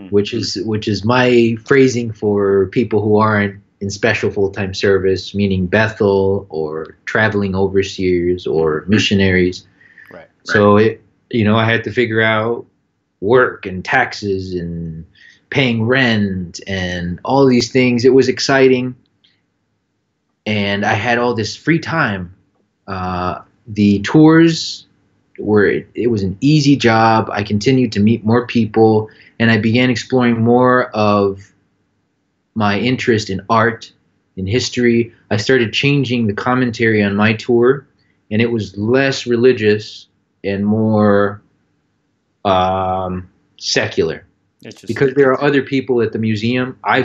which is my phrasing for people who aren't in special full-time service, meaning Bethel or traveling overseers or missionaries. So I had to figure out work and taxes and paying rent and all these things. It was exciting, and I had all this free time. The tours it was an easy job. I continued to meet more people, and I began exploring more of my interest in art, in history. I started changing the commentary on my tour, and it was less religious and more secular, because there are other people at the museum. I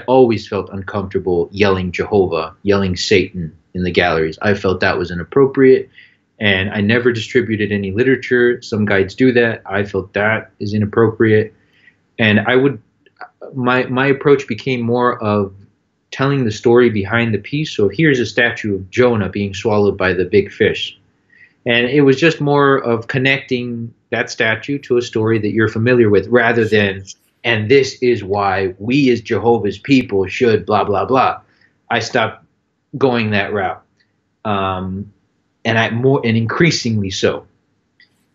always felt uncomfortable yelling Jehovah, yelling Satan in the galleries. I felt that was inappropriate, And I never distributed any literature. Some guides do that. I felt that is inappropriate. And my approach became more of telling the story behind the piece. So here's a statue of Jonah being swallowed by the big fish. And it was just more of connecting that statue to a story that you're familiar with, rather than, and this is why we as Jehovah's people should blah, blah, blah. I stopped going that route. And increasingly so.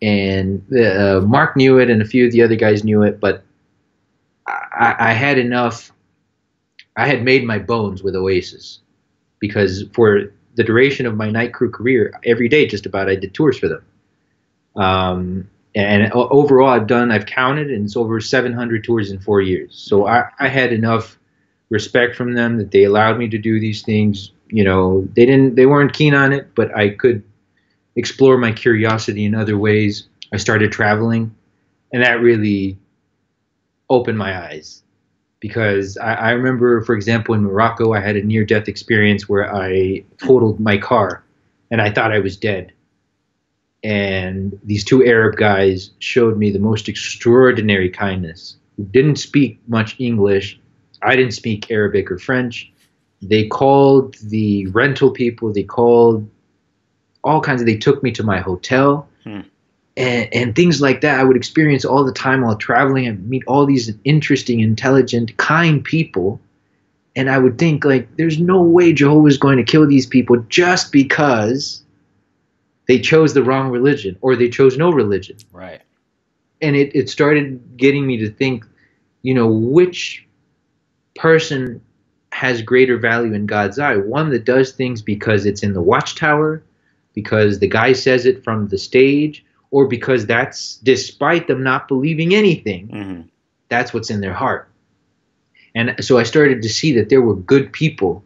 And Mark knew it, and a few of the other guys knew it, but I had enough. I had made my bones with Oasis, because for the duration of my night crew career, every day just about, I did tours for them. And overall, I've counted, and it's over 700 tours in 4 years. So I had enough respect from them that they allowed me to do these things. You know, they weren't keen on it, but I could explore my curiosity in other ways. I started traveling, and that really opened my eyes, because I remember, for example, in Morocco, I had a near-death experience where I totaled my car, and I thought I was dead. And these two Arab guys showed me the most extraordinary kindness, who didn't speak much English. I didn't speak Arabic or French. They called the rental people. They called all kinds of, they took me to my hotel. And things like that I would experience all the time while traveling, and meet all these interesting, intelligent, kind people. And I would think, like, there's no way Jehovah is going to kill these people just because they chose the wrong religion, or they chose no religion. Right. And it started getting me to think, you know, which person has greater value in God's eye? One that does things because it's in the watchtower, because the guy says it from the stage, or because that's, despite them not believing anything, that's what's in their heart. And so I started to see that there were good people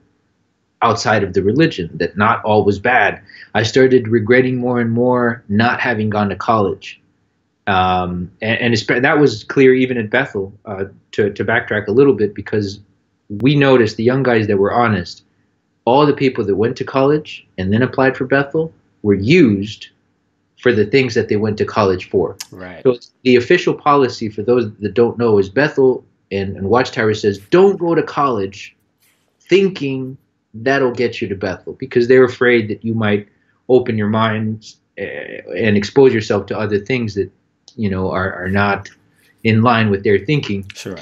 outside of the religion, that not all was bad. I started regretting more and more not having gone to college. And that was clear even at Bethel, to backtrack a little bit, because we noticed, the young guys that were honest, all the people that went to college and then applied for Bethel were used for the things that they went to college for. Right. So the official policy, for those that don't know, is Bethel and Watchtower says, don't go to college thinking that'll get you to Bethel, because they're afraid that you might open your mind and expose yourself to other things that, you know, are not in line with their thinking. Sure.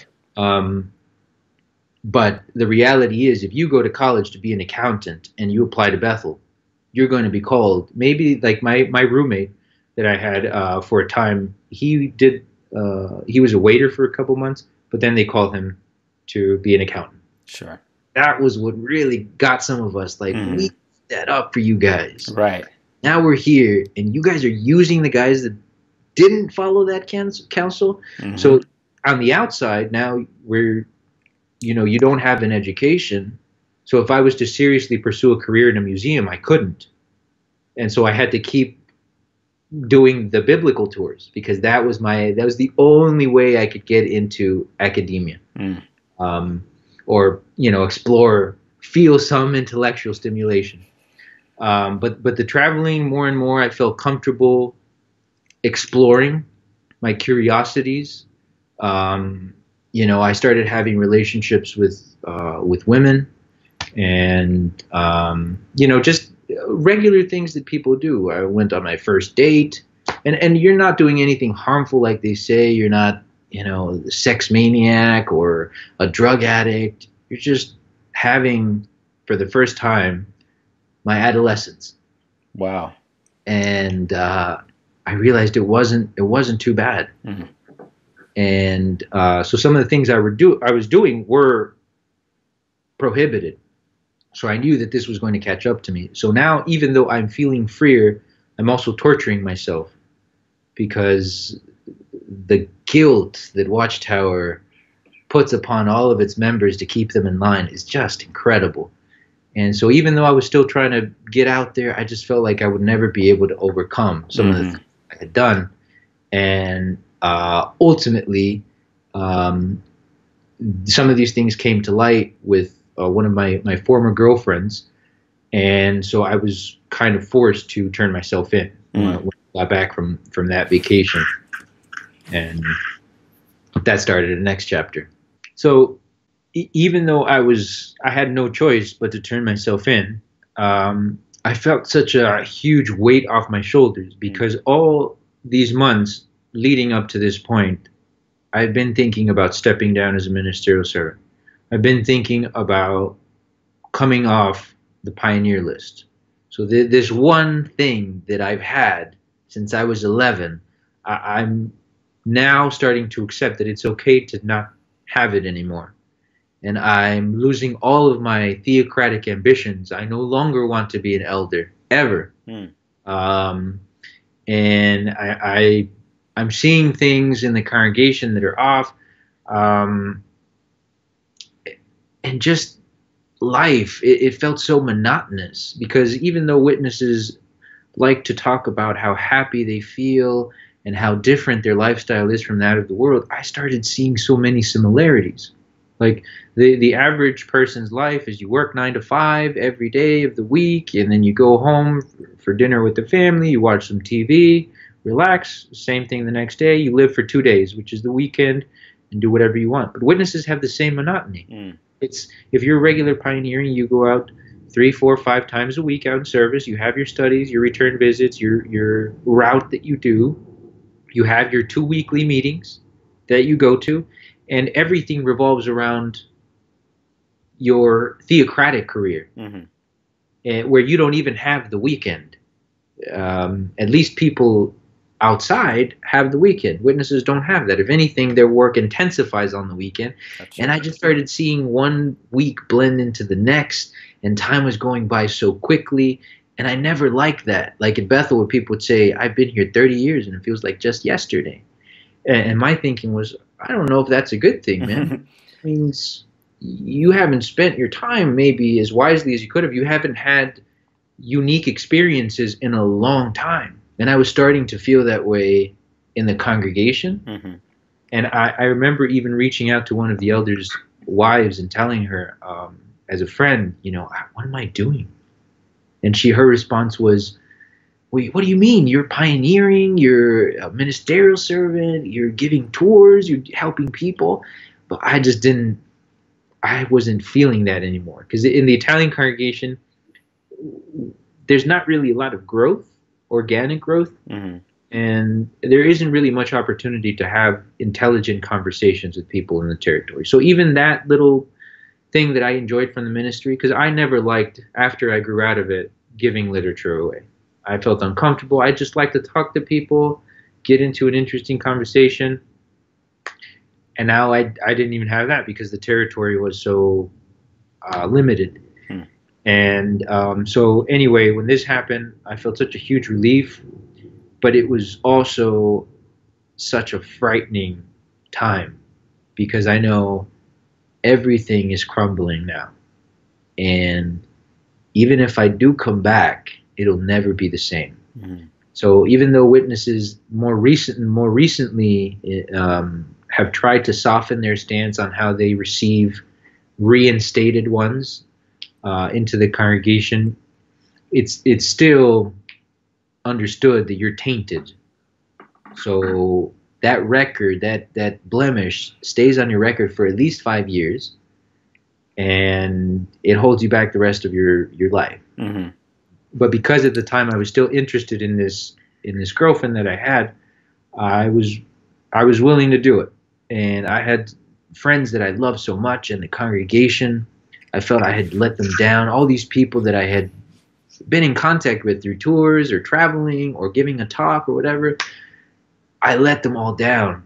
But the reality is, if you go to college to be an accountant and you apply to Bethel, you're going to be called. Maybe like my roommate that I had for a time, he was a waiter for a couple months, but then they called him to be an accountant. Sure. That was what really got some of us, like, we set that up for you guys. Right. Now we're here, and you guys are using the guys that didn't follow that counsel. So on the outside, now we're, you know, you don't have an education. So if I was to seriously pursue a career in a museum, I couldn't. And so I had to keep doing the biblical tours, because that was the only way I could get into academia. Or, you know, feel some intellectual stimulation. But the traveling, more and more, I felt comfortable exploring my curiosities. You know, I started having relationships with women, and you know, just regular things that people do. I went on my first date, and you're not doing anything harmful, like they say. You're not, you know, a sex maniac or a drug addict. You're just having, for the first time, my adolescence. Wow. And I realized it wasn't too bad. And so some of the things I was doing were prohibited. So I knew that this was going to catch up to me. So now, even though I'm feeling freer, I'm also torturing myself, because the guilt that Watchtower puts upon all of its members to keep them in line is just incredible. And so even though I was still trying to get out there, I just felt like I would never be able to overcome some of the things I had done. And ultimately, some of these things came to light with one of my former girlfriends. And so I was kind of forced to turn myself in when I got back from that vacation, and that started the next chapter. So even though I had no choice but to turn myself in, I felt such a huge weight off my shoulders because all these months leading up to this point, I've been thinking about stepping down as a ministerial servant. I've been thinking about coming off the pioneer list. So this one thing that I've had since I was 11, I'm now starting to accept that it's okay to not have it anymore. And I'm losing all of my theocratic ambitions. I no longer want to be an elder, ever. And I'm seeing things in the congregation that are off. And just life, it felt so monotonous, because even though witnesses like to talk about how happy they feel and how different their lifestyle is from that of the world, I started seeing so many similarities. Like the average person's life is you work 9 to 5 every day of the week, and then you go home for dinner with the family, you watch some TV, relax, same thing the next day, you live for 2 days, which is the weekend, and do whatever you want. But witnesses have the same monotony. It's, if you're regular pioneering, you go out 3, 4, 5 times a week out in service, you have your studies, your return visits, your route that you do, you have your 2 weekly meetings that you go to, and everything revolves around your theocratic career, where you don't even have the weekend. At least people outside have the weekend. Witnesses don't have that. If anything, their work intensifies on the weekend. And I just started seeing one week blend into the next, and time was going by so quickly. And I never liked that. Like at Bethel, where people would say, I've been here 30 years and it feels like just yesterday. And my thinking was, I don't know if that's a good thing, man. It means you haven't spent your time maybe as wisely as you could have. You haven't had unique experiences in a long time. And I was starting to feel that way in the congregation. And I remember even reaching out to one of the elders' wives and telling her, as a friend, you know, what am I doing? And her response was, wait, what do you mean? You're pioneering, you're a ministerial servant, you're giving tours, you're helping people. But I wasn't feeling that anymore. Because in the Italian congregation, there's not really a lot of growth, organic growth. And there isn't really much opportunity to have intelligent conversations with people in the territory. So even that little thing that I enjoyed from the ministry, because I never liked, after I grew out of it, giving literature away. I felt uncomfortable. I just like to talk to people, get into an interesting conversation. And now I didn't even have that because the territory was so limited. And so anyway, when this happened, I felt such a huge relief, but it was also such a frightening time because I know everything is crumbling now. And even if I do come back, it'll never be the same. So even though witnesses more recently have tried to soften their stance on how they receive reinstated ones into the congregation, it's still understood that you're tainted. So that record, that blemish stays on your record for at least 5 years, and it holds you back the rest of your life. But because at the time I was still interested in this girlfriend that I had, I was willing to do it. And I had friends that I loved so much in the congregation. I felt I had let them down. All these people that I had been in contact with through tours or traveling or giving a talk or whatever, I let them all down.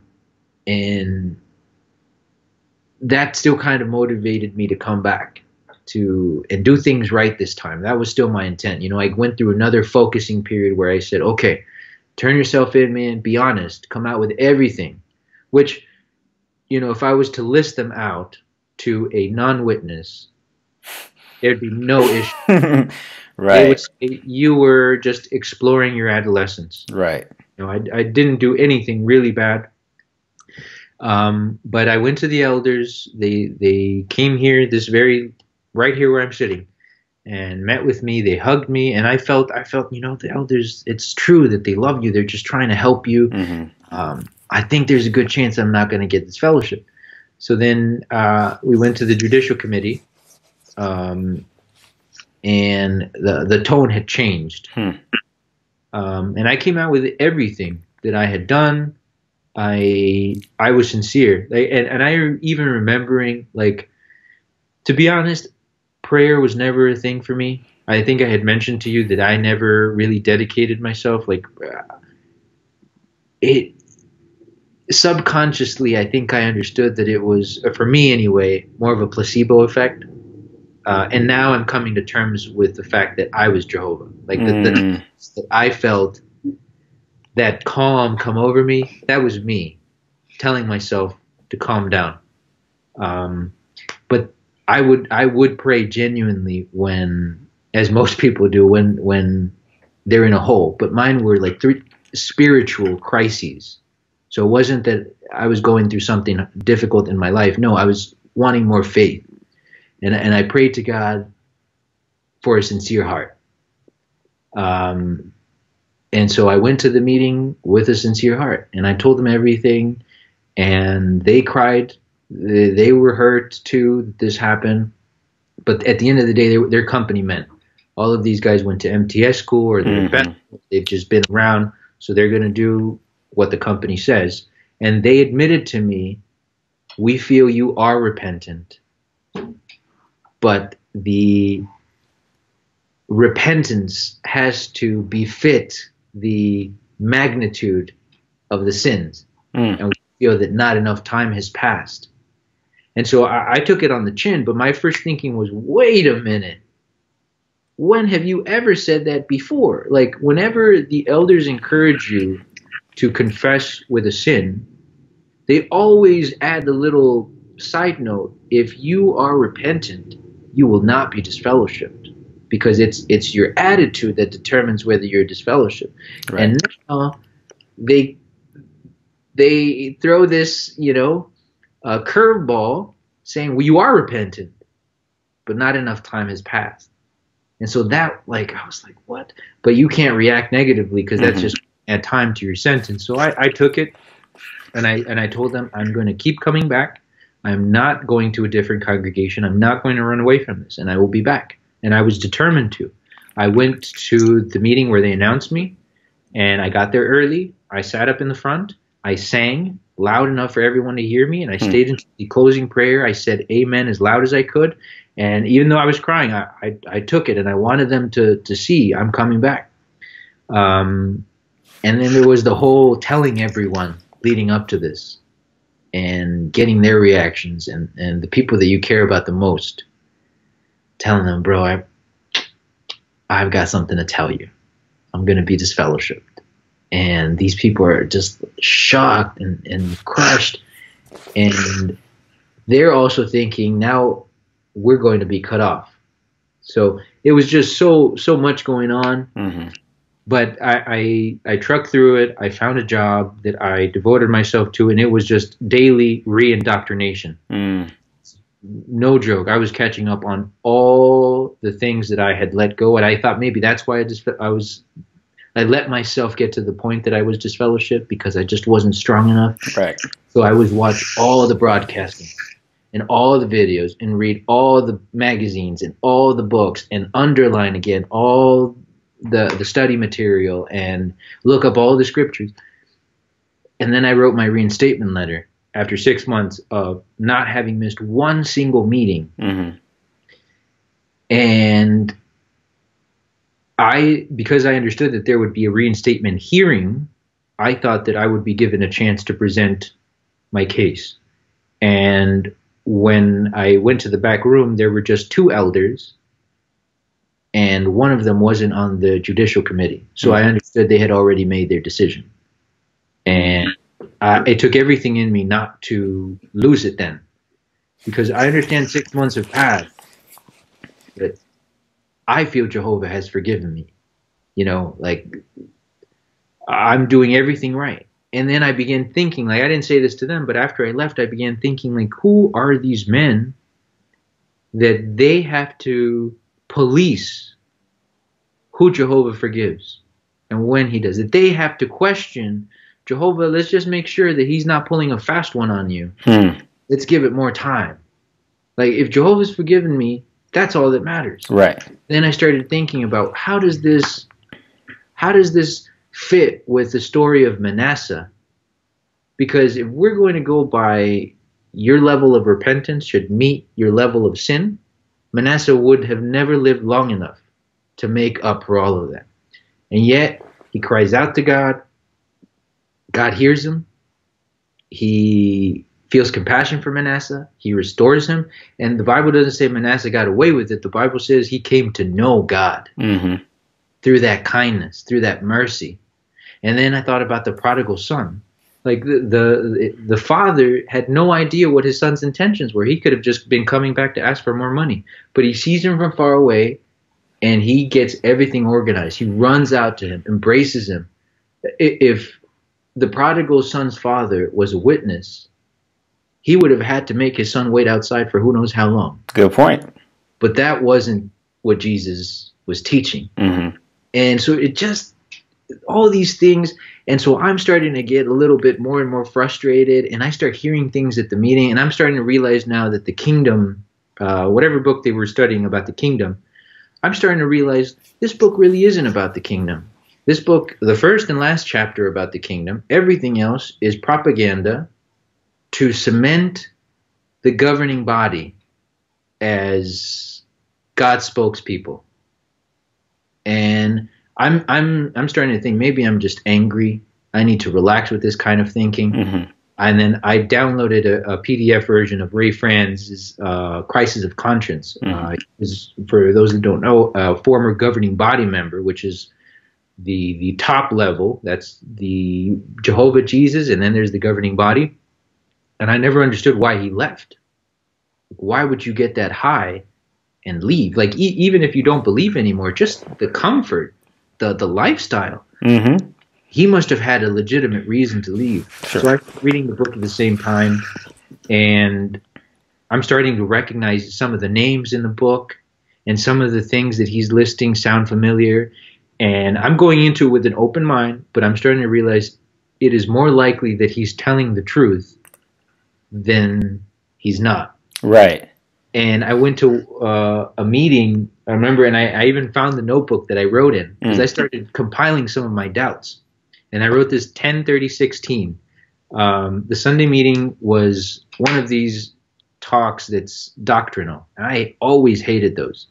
And that still kind of motivated me to come back and do things right this time. That was still my intent. You know, I went through another focusing period where I said, okay, turn yourself in, man, be honest, come out with everything. Which, you know, if I was to list them out to a non-witness, there'd be no issue. Right. They would say you were just exploring your adolescence. Right. You know, I didn't do anything really bad. But I went to the elders. They came here, right here where I'm sitting, and met with me. They hugged me, and I felt, the elders, it's true that they love you. They're just trying to help you. I think there's a good chance I'm not going to get this fellowship. So then we went to the judicial committee, and the tone had changed. And I came out with everything that I had done. I was sincere, and I even remembering, like, to be honest, prayer was never a thing for me. I think I had mentioned to you that I never really dedicated myself. Like, it subconsciously, I think I understood that it was, for me anyway, more of a placebo effect. And now I'm coming to terms with the fact that I was Jehovah. Like, that I felt that calm come over me. That was me telling myself to calm down. But I would pray genuinely when, as most people do, when they're in a hole. But mine were like 3 spiritual crises. So it wasn't that I was going through something difficult in my life. No, I was wanting more faith. And I prayed to God for a sincere heart. And so I went to the meeting with a sincere heart, and I told them everything, and they cried. They were hurt too that this happened. But at the end of the day, they're company men. All of these guys went to MTS school, or they've just been around, so they're going to do what the company says. And they admitted to me, we feel you are repentant, but the repentance has to befit the magnitude of the sins. And we feel that not enough time has passed. And so I took it on the chin, but my first thinking was, wait a minute. When have you ever said that before? Like, whenever the elders encourage you to confess with a sin, they always add the little side note: if you are repentant, you will not be disfellowshipped. Because it's your attitude that determines whether you're disfellowshipped. Right. And now they throw this, curveball saying, well, you are repentant, but not enough time has passed. And so that, like, I was like, what? But you can't react negatively, because that's just add time to your sentence. So I took it, and I told them, I'm going to keep coming back. I'm not going to a different congregation. I'm not going to run away from this, and I will be back. And I was determined to. I went to the meeting where they announced me, and I got there early. I sat up in the front. I sang loud enough for everyone to hear me, and I stayed into the closing prayer. I said amen as loud as I could. And even though I was crying, I took it, and I wanted them to see I'm coming back. And then there was the whole telling everyone leading up to this, and getting their reactions, and the people that you care about the most, telling them, bro, I've got something to tell you. I'm going to be disfellowshipped. And these people are just shocked and crushed. And they're also thinking, now we're going to be cut off. So it was just so much going on. But I trucked through it. I found a job that I devoted myself to, and it was just daily re-indoctrination. No joke. I was catching up on all the things that I had let go, and I thought maybe that's why I let myself get to the point that I was disfellowshipped, because I just wasn't strong enough. Right. So I would watch all the broadcasting and all the videos, and read all the magazines and all the books, and underline again all the study material, and look up all the scriptures. And then I wrote my reinstatement letter after 6 months of not having missed one single meeting. And because I understood that there would be a reinstatement hearing, I thought that I would be given a chance to present my case. And when I went to the back room, there were just 2 elders, and one of them wasn't on the judicial committee. So I understood they had already made their decision. And it took everything in me not to lose it then, because I understand 6 months have passed, but I feel Jehovah has forgiven me. Like, I'm doing everything right. And then I began thinking, like, I didn't say this to them, but after I left, I began thinking, like, who are these men that they have to police who Jehovah forgives and when he does it. They have to question Jehovah. Let's just make sure that he's not pulling a fast one on you. Let's give it more time. Like, if Jehovah's forgiven me, that's all that matters. Right. Then I started thinking about how does this fit with the story of Manasseh? Because if we're going to go by your level of repentance should meet your level of sin, Manasseh would have never lived long enough to make up for all of that. And yet, he cries out to God. God hears him. He feels compassion for Manasseh. He restores him. And the Bible doesn't say Manasseh got away with it. The Bible says he came to know God through that kindness, through that mercy. And then I thought about the prodigal son. Like, the father had no idea what his son's intentions were. He could have just been coming back to ask for more money. But he sees him from far away, and he gets everything organized. He runs out to him, embraces him. If the prodigal son's father was a witness, he would have had to make his son wait outside for who knows how long. Good point. But that wasn't what Jesus was teaching. And so it just, all these things. And so I'm starting to get a little bit more and more frustrated, and I start hearing things at the meeting, and I'm starting to realize now that the kingdom, whatever book they were studying about the kingdom, I'm starting to realize this book really isn't about the kingdom. This book, the first and last chapter about the kingdom, everything else is propaganda to cement the governing body as God's spokespeople. And I'm starting to think maybe I'm just angry. I need to relax with this kind of thinking. And then I downloaded a PDF version of Ray Franz's Crisis of Conscience. For those that don't know, a former governing body member, which is the top level. That's the Jehovah Jesus, and then there's the governing body. And I never understood why he left. Why would you get that high and leave? Like, even if you don't believe anymore, just the comfort, the lifestyle. He must have had a legitimate reason to leave. So I'm reading the book at the same time, and I'm starting to recognize some of the names in the book, and some of the things that he's listing sound familiar. And I'm going into it with an open mind, but I'm starting to realize it is more likely that he's telling the truth than he's not. Right. And I went to a meeting, I remember, and I even found the notebook that I wrote in, because I started compiling some of my doubts. And I wrote this 10-30-16. The Sunday meeting was one of these talks that's doctrinal. I always hated those.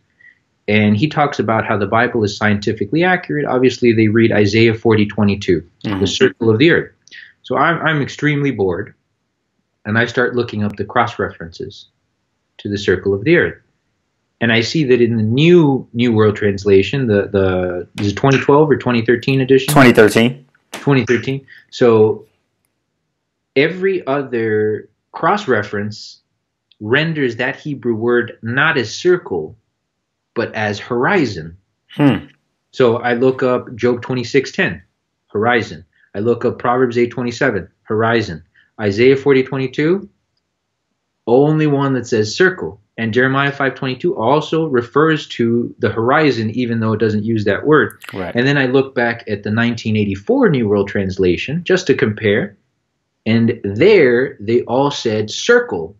And he talks about how the Bible is scientifically accurate. Obviously, they read Isaiah 40:22, the circle of the earth. So I'm extremely bored, and I start looking up the cross-references to the circle of the earth. And I see that in the New World Translation, is it 2012 or 2013 edition? 2013. 2013. So every other cross-reference renders that Hebrew word not as circle, but as horizon. So I look up Job 26:10, horizon. I look up Proverbs 8:27, horizon. Isaiah 40:22, only one that says circle. And Jeremiah 5:22 also refers to the horizon, even though it doesn't use that word. Right. And then I look back at the 1984 New World Translation just to compare, and there they all said circle,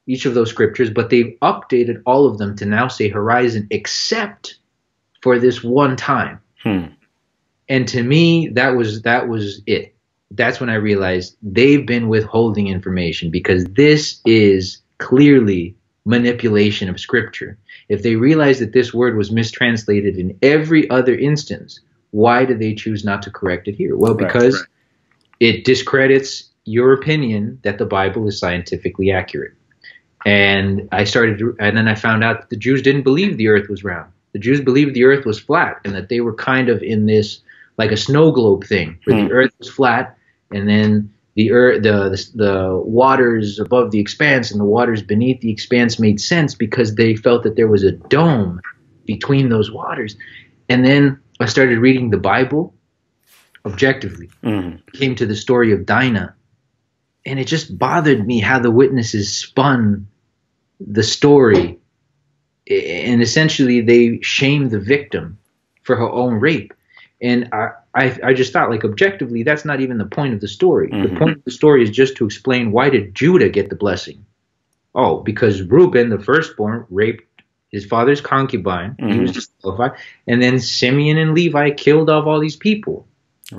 each of those scriptures, but they've updated all of them to now say horizon, except for this one time. And to me, that was it. That's when I realized they've been withholding information, because this is clearly manipulation of scripture. If they realize that this word was mistranslated in every other instance, why do they choose not to correct it here? Well, because it discredits your opinion that the Bible is scientifically accurate. And then I found out that the Jews didn't believe the earth was round. The Jews believed the earth was flat, and that they were kind of in this, like a snow globe thing, where the earth was flat, and then the waters above the expanse and the waters beneath the expanse made sense because they felt that there was a dome between those waters. And then I started reading the Bible objectively. Came to the story of Dinah, and it just bothered me how the witnesses spun the story and essentially they shame the victim for her own rape. And I just thought, like, objectively, that's not even the point of the story. Mm-hmm. The point of the story is just to explain, why did Judah get the blessing? Oh, because Reuben, the firstborn, raped his father's concubine. Mm-hmm. He was disqualified. And then Simeon and Levi killed off all these people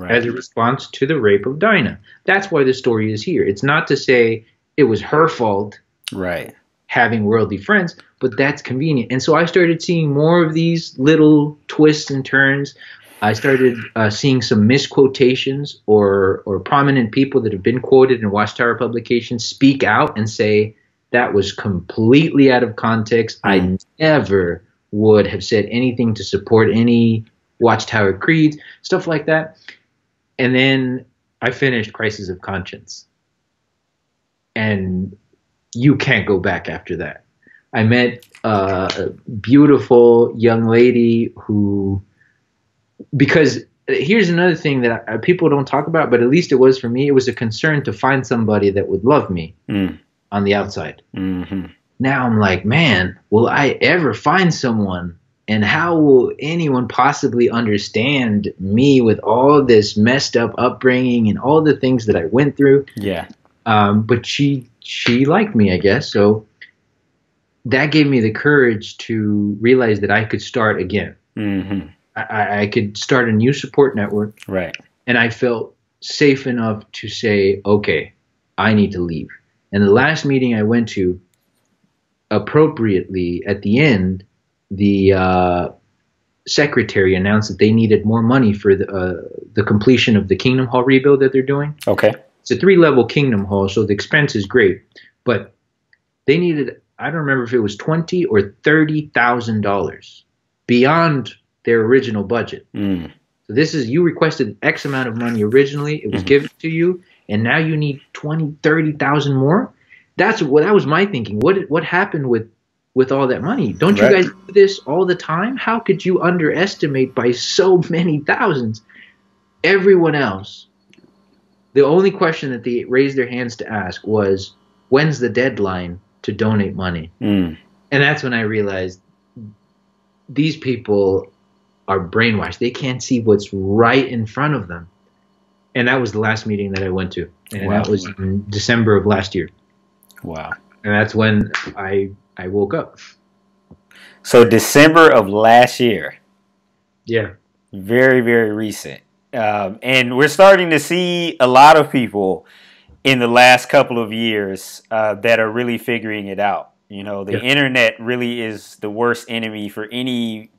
as a response to the rape of Dinah. That's why the story is here. It's not to say it was her fault having worldly friends, but that's convenient. And so I started seeing more of these little twists and turns. I started seeing some misquotations or prominent people that have been quoted in Watchtower publications speak out and say, that was completely out of context. I never would have said anything to support any Watchtower creeds, stuff like that. And then I finished Crisis of Conscience. And you can't go back after that. I met a beautiful young lady who, because here's another thing that people don't talk about, but at least it was for me, it was a concern to find somebody that would love me on the outside. Mm-hmm. Now I'm like, man, will I ever find someone? And how will anyone possibly understand me with all this messed up upbringing and all the things that I went through? Yeah. But she liked me, I guess. So that gave me the courage to realize that I could start again. Mm-hmm. I could start a new support network. Right. And I felt safe enough to say, okay, I need to leave. And the last meeting I went to, appropriately, at the end, the secretary announced that they needed more money for the completion of the Kingdom Hall rebuild that they're doing. Okay. It's a 3-level Kingdom Hall, so the expense is great. But they needed, I don't remember if it was $20,000 or $30,000 beyond their original budget. So this is, you requested X amount of money originally, it was given to you, and now you need 20,000, 30,000 more. That was my thinking. What happened with all that money? Don't you guys do this all the time? How could you underestimate by so many thousands? Everyone else, the only question that they raised their hands to ask was, when's the deadline to donate money? And that's when I realized these people are brainwashed. They can't see what's right in front of them. And that was the last meeting that I went to. And that was in December of last year. Wow. And that's when I woke up. So December of last year. Yeah. Very, very recent. And we're starting to see a lot of people in the last couple of years that are really figuring it out. You know, the internet really is the worst enemy for any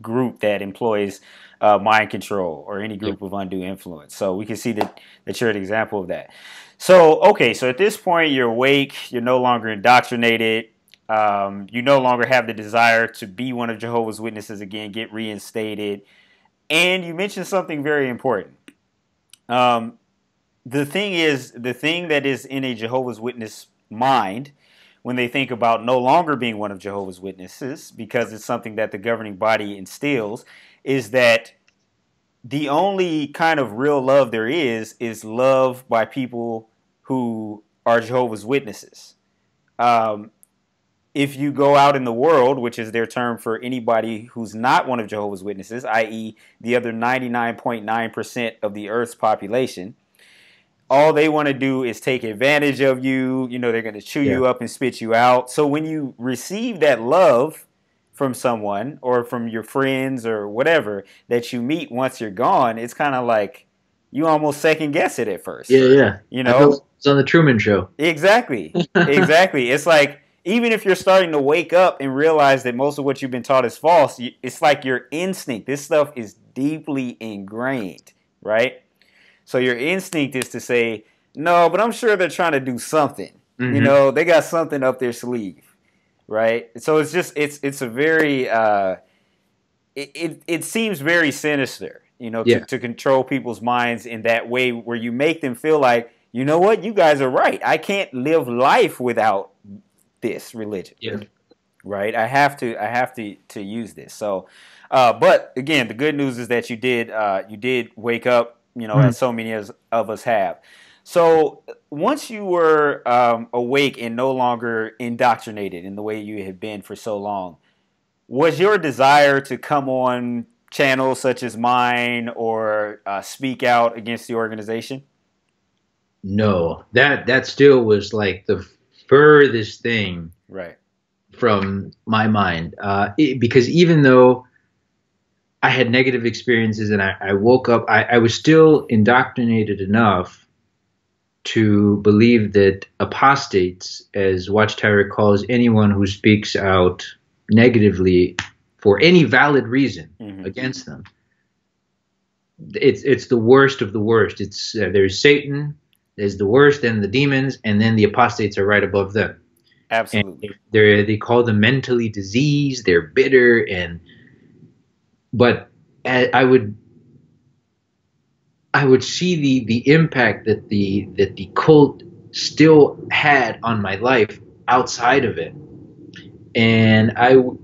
group that employs mind control or any group of undue influence. So we can see that you're an example of that. So, okay, so at this point you're awake, you're no longer indoctrinated, you no longer have the desire to be one of Jehovah's Witnesses again, get reinstated, and you mentioned something very important. The thing that is in a Jehovah's Witness mind when they think about no longer being one of Jehovah's Witnesses, because it's something that the governing body instills, is that the only kind of real love there is love by people who are Jehovah's Witnesses. If you go out in the world, which is their term for anybody who's not one of Jehovah's Witnesses, i.e. the other 99.9% of the earth's population, all they want to do is take advantage of you. You know, they're going to chew you up and spit you out. So when you receive that love from someone or from your friends or whatever that you meet once you're gone, it's kind of like you almost second guess it at first. Yeah. You know, it's on the Truman Show. Exactly. It's like, even if you're starting to wake up and realize that most of what you've been taught is false, it's like your instinct. This stuff is deeply ingrained, right? So your instinct is to say, no, but I'm sure they're trying to do something. Mm-hmm. You know, they got something up their sleeve, right? So it's just, it's a very, it seems very sinister, you know, to control people's minds in that way where you make them feel like, you know what, you guys are right. I can't live life without this religion, right? I have to use this. So, but again, the good news is that you did wake up, you know, as so many of us have. So once you were awake and no longer indoctrinated in the way you had been for so long, Was your desire to come on channels such as mine or speak out against the organization? No, that still was like the furthest thing Right. from my mind. Because even though I had negative experiences and I woke up, I was still indoctrinated enough to believe that apostates, as Watchtower calls anyone who speaks out negatively for any valid reason against them, it's the worst of the worst. It's there's Satan, there's the worst, then the demons, and then the apostates are right above them. Absolutely. And they call them mentally diseased. They're bitter, but I would see the impact that the cult still had on my life outside of it. And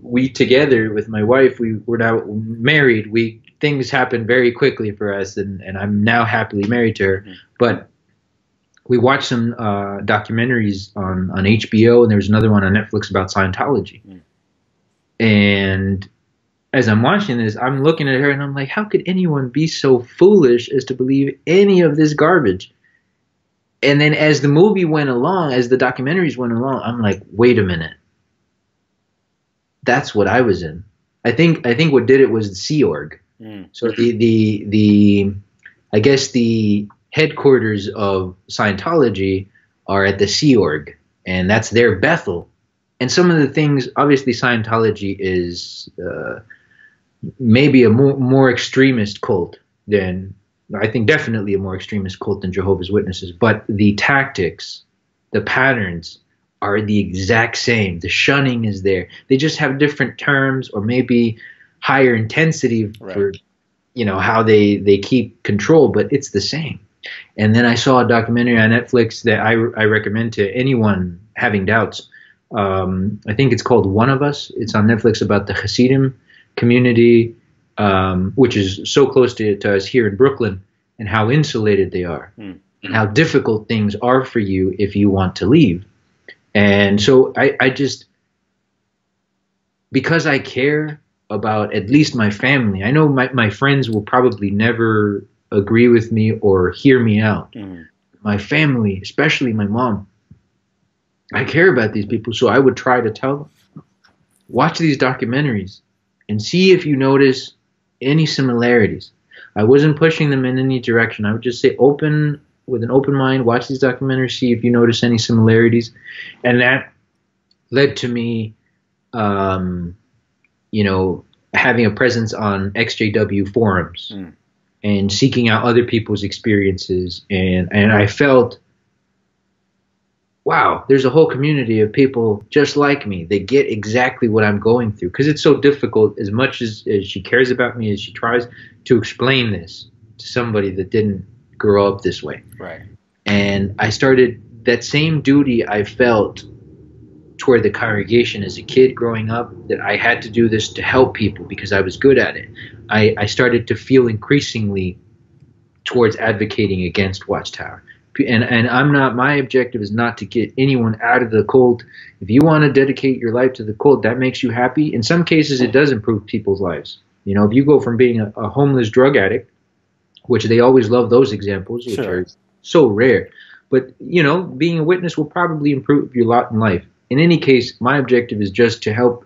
we together with my wife, we were now married. Things happened very quickly for us, and I'm now happily married to her. But we watched some documentaries on HBO, and there was another one on Netflix about Scientology. And as I'm watching this, I'm looking at her and I'm like, how could anyone be so foolish as to believe any of this garbage? And then as the movie went along, as the documentaries went along, I'm like, wait a minute. That's what I was in. I think what did it was the Sea Org. So I guess the headquarters of Scientology are at the Sea Org, and that's their Bethel. And some of the things, obviously Scientology is maybe a more extremist cult than, I think definitely a more extremist cult than Jehovah's Witnesses, but the tactics, the patterns are the exact same. The shunning is there. They just have different terms or maybe higher intensity for, how they keep control, but it's the same. And then I saw a documentary on Netflix that I recommend to anyone having doubts. I think it's called One of Us. It's on Netflix about the Hasidim community, which is so close to us here in Brooklyn, and how insulated they are, and how difficult things are for you if you want to leave. And so I just, because I care about at least my family, I know my friends will probably never agree with me or hear me out. My family, especially my mom, I care about these people, so I would try to tell them, watch these documentaries and see if you notice any similarities. I wasn't pushing them in any direction. I would just say with an open mind, watch these documentaries, see if you notice any similarities. And that led to me, having a presence on XJW forums and seeking out other people's experiences. And I felt, wow, there's a whole community of people just like me. They get exactly what I'm going through, because it's so difficult, as much as she cares about me, as she tries to explain this to somebody that didn't grow up this way. Right. And I started that same duty I felt toward the congregation as a kid growing up, that I had to do this to help people because I was good at it. I started to feel increasingly towards advocating against Watchtower. And my objective is not to get anyone out of the cult. If you want to dedicate your life to the cult, that makes you happy. In some cases, it does improve people's lives. If you go from being a homeless drug addict, which they always love those examples, which are so rare, but being a witness will probably improve your lot in life. In any case, my objective is just to help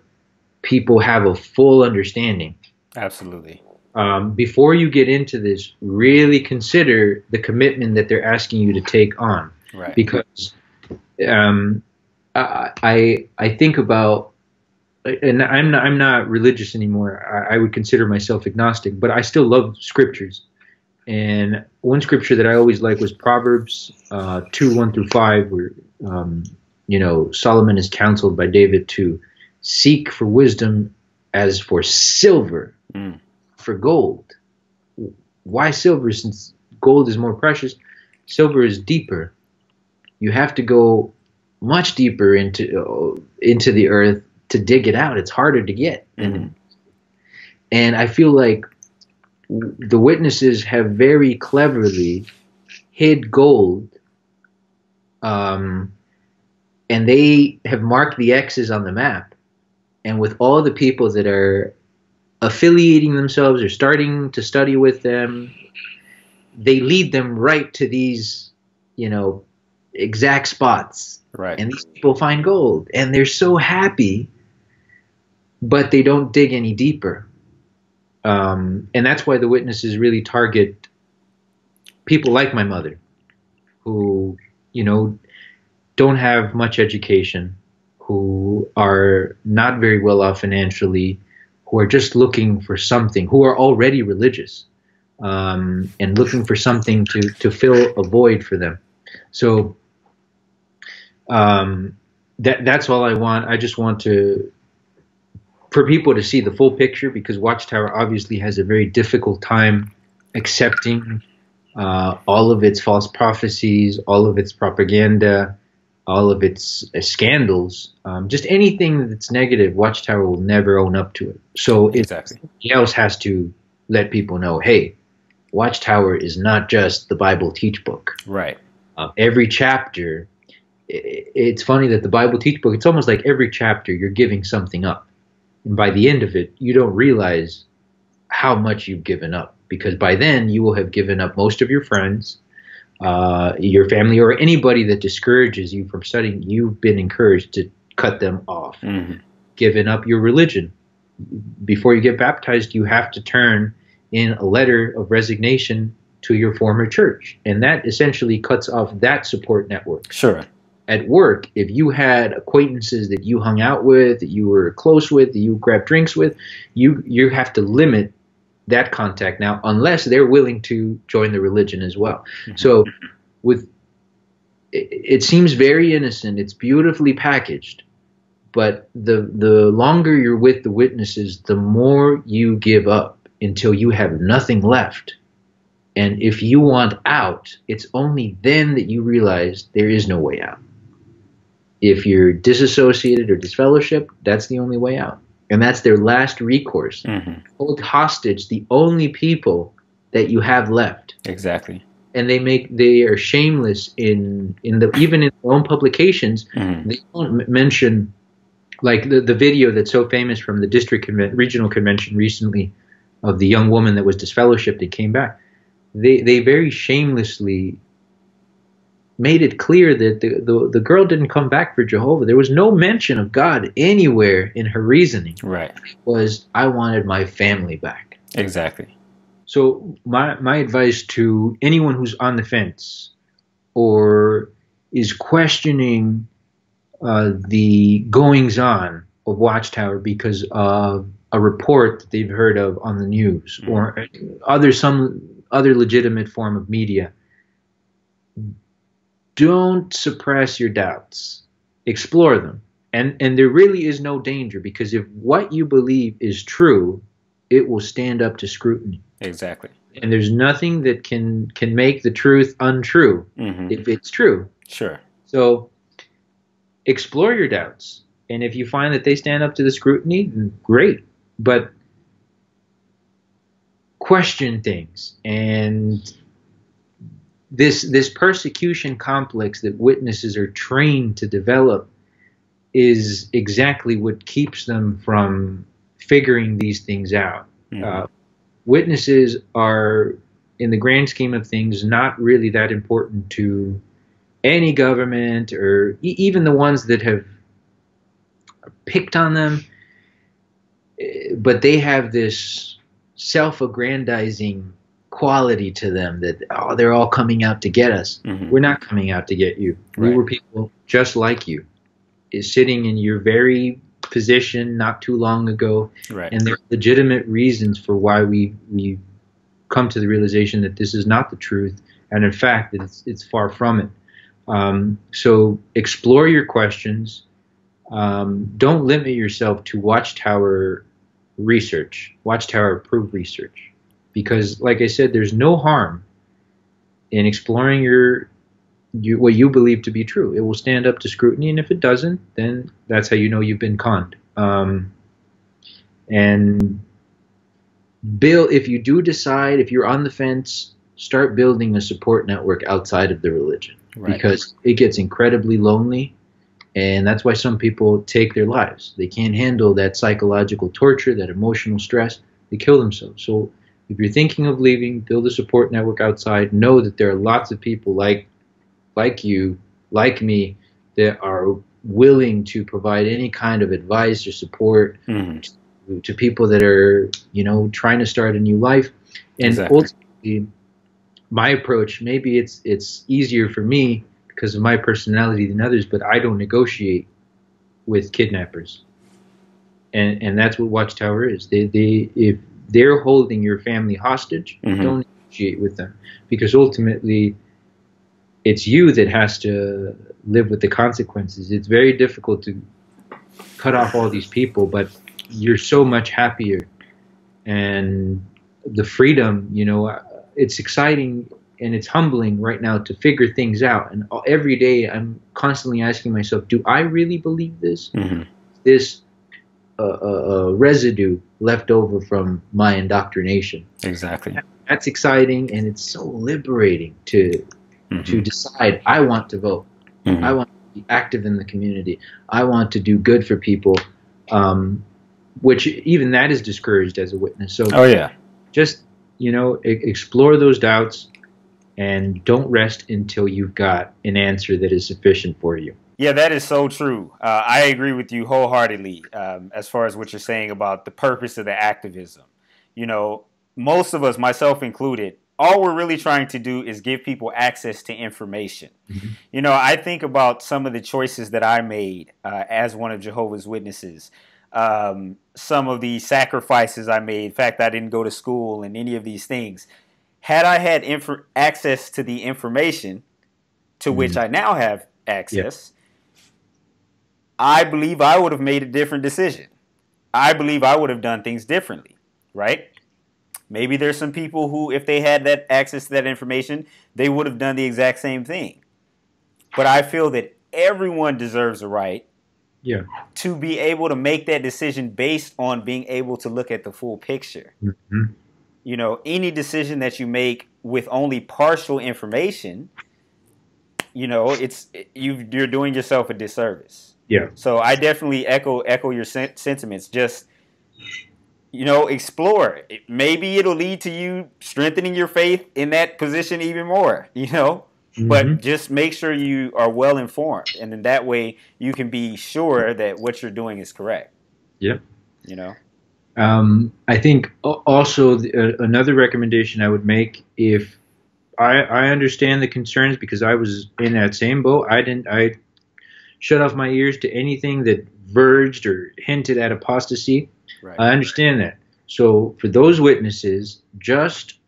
people have a full understanding. Absolutely. Before you get into this, really consider the commitment that they're asking you to take on. Right. Because I think about, and I'm not religious anymore. I would consider myself agnostic, but I still love scriptures. And one scripture that I always liked was Proverbs 2:1-5, where Solomon is counseled by David to seek for wisdom as for silver, for gold. Why silver? Since gold is more precious, silver is deeper. You have to go much deeper into the earth to dig it out. It's harder to get. And I feel like the witnesses have very cleverly hid gold, and they have marked the X's on the map and with all the people that are affiliating themselves or starting to study with them, they lead them right to these, exact spots. Right. And these people find gold, and they're so happy, but they don't dig any deeper. And that's why the witnesses really target people like my mother, who, don't have much education, who are not very well off financially, who are just looking for something, who are already religious, and looking for something to fill a void for them. So that's all I want. I just want for people to see the full picture, because Watchtower obviously has a very difficult time accepting all of its false prophecies, all of its propaganda, all of its scandals. Just anything that's negative, Watchtower will never own up to it. So exactly. Somebody else has to let people know, hey, Watchtower is not just the Bible teach book. Right. Every chapter, it's funny that the Bible teach book, it's almost like every chapter you're giving something up. And by the end of it, you don't realize how much you've given up, because by then you will have given up most of your friends, your family, or anybody that discourages you from studying. You've been encouraged to cut them off. Mm-hmm. Given up your religion. Before you get baptized, you have to turn in a letter of resignation to your former church. And that essentially cuts off that support network. Sure. At work, if you had acquaintances that you hung out with, that you were close with, that you grabbed drinks with, you have to limit that contact now, unless they're willing to join the religion as well. Mm-hmm. So it seems very innocent. It's beautifully packaged. But the longer you're with the witnesses, the more you give up until you have nothing left. And if you want out, it's only then that you realize there is no way out. If you're disassociated or disfellowshipped, that's the only way out. And that's their last recourse. Mm-hmm. Hold hostage the only people that you have left. Exactly. And they are shameless even in their own publications. Mm-hmm. They don't mention, like the video that's so famous from the regional convention recently of the young woman that was disfellowshipped and came back. They very shamelessly made it clear that the girl didn't come back for Jehovah. There was no mention of God anywhere in her reasoning. Right. It was, I wanted my family back. Exactly. So my advice to anyone who's on the fence or is questioning the goings-on of Watchtower because of a report that they've heard of on the news, mm-hmm. or some other legitimate form of media, don't suppress your doubts. Explore them. And there really is no danger, because if what you believe is true, it will stand up to scrutiny. Exactly. And there's nothing that can make the truth untrue, mm-hmm. if it's true. Sure. So explore your doubts. And if you find that they stand up to the scrutiny, then great. But question things. And this persecution complex that witnesses are trained to develop is exactly what keeps them from figuring these things out. Mm-hmm. Witnesses are, in the grand scheme of things, not really that important to any government, or even the ones that have picked on them, but they have this self-aggrandizing quality to them that, they're all coming out to get us. Mm-hmm. We're not coming out to get you. Right. We were people just like you, is sitting in your very position not too long ago. Right. And there are legitimate reasons for why we come to the realization that this is not the truth, and in fact it's far from it. So explore your questions. Don't limit yourself to Watchtower research, Watchtower approved research, because, like I said, there's no harm in exploring what you believe to be true. It will stand up to scrutiny, and if it doesn't, then that's how you know you've been conned. And if you do decide, if you're on the fence, start building a support network outside of the religion, right. Because it gets incredibly lonely. And that's why some people take their lives. They can't handle that psychological torture, that emotional stress. They kill themselves. So if you're thinking of leaving, build a support network outside. Know that there are lots of people like you, like me, that are willing to provide any kind of advice or support to people that are, trying to start a new life. And ultimately, my approach, maybe it's easier for me because of my personality than others, but I don't negotiate with kidnappers. And that's what Watchtower is. If they're holding your family hostage, don't negotiate with them, because ultimately it's you that has to live with the consequences. It's very difficult to cut off all these people, but you're so much happier. And the freedom, it's exciting and it's humbling right now to figure things out. And every day I'm constantly asking myself, do I really believe this? This residue left over from my indoctrination. Exactly. That's exciting, and it's so liberating to decide I want to vote. I want to be active in the community. I want to do good for people, which even that is discouraged as a witness. So just, explore those doubts and don't rest until you've got an answer that is sufficient for you. Yeah, that is so true. I agree with you wholeheartedly as far as what you're saying about the purpose of the activism. Most of us, myself included, all we're really trying to do is give people access to information. I think about some of the choices that I made as one of Jehovah's Witnesses, some of the sacrifices I made, the fact I didn't go to school and any of these things. Had I had access to the information to which I now have access, I believe I would have made a different decision. I believe I would have done things differently, right? Maybe there's some people who, if they had that access to that information, they would have done the exact same thing. But I feel that everyone deserves a right to be able to make that decision based on being able to look at the full picture. Any decision that you make with only partial information, you're doing yourself a disservice. So I definitely echo your sentiments. Just explore. Maybe it'll lead to you strengthening your faith in that position even more. But just make sure you are well informed, and in that way you can be sure that what you're doing is correct. I think also another recommendation I would make, if I understand the concerns, because I was in that same boat. I shut off my ears to anything that verged or hinted at apostasy. Right. I understand that. So for those witnesses, just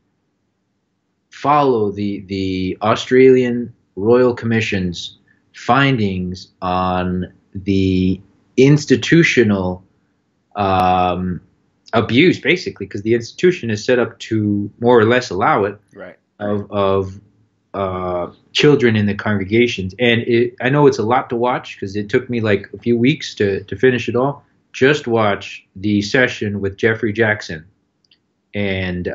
follow the Australian Royal Commission's findings on the institutional abuse, basically, because the institution is set up to more or less allow it, of children in the congregations. And I know it's a lot to watch because it took me like a few weeks to finish it all. Just watch the session with Jeffrey Jackson and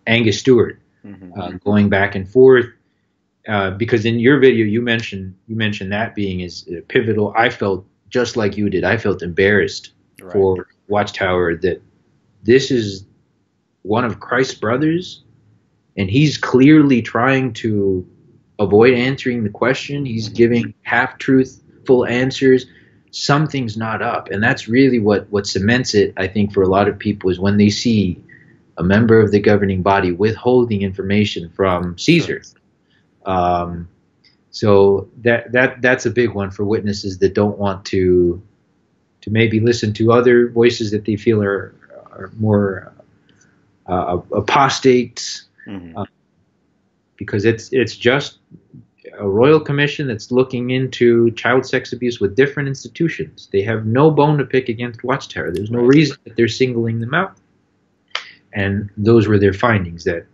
Angus Stewart going back and forth. Because in your video you mentioned that being as pivotal. I felt just like you did. I felt embarrassed for Watchtower that this is one of Christ's brothers, and he's clearly trying to avoid answering the question. He's giving half-truthful answers. Something's not up, and that's really what cements it, I think, for a lot of people, is when they see a member of the governing body withholding information from Caesar. So that's a big one for witnesses that don't want to maybe listen to other voices that they feel are more apostates, because it's just a royal commission that's looking into child sex abuse with different institutions. They have no bone to pick against Watchtower. There's no reason that they're singling them out. And those were their findings, that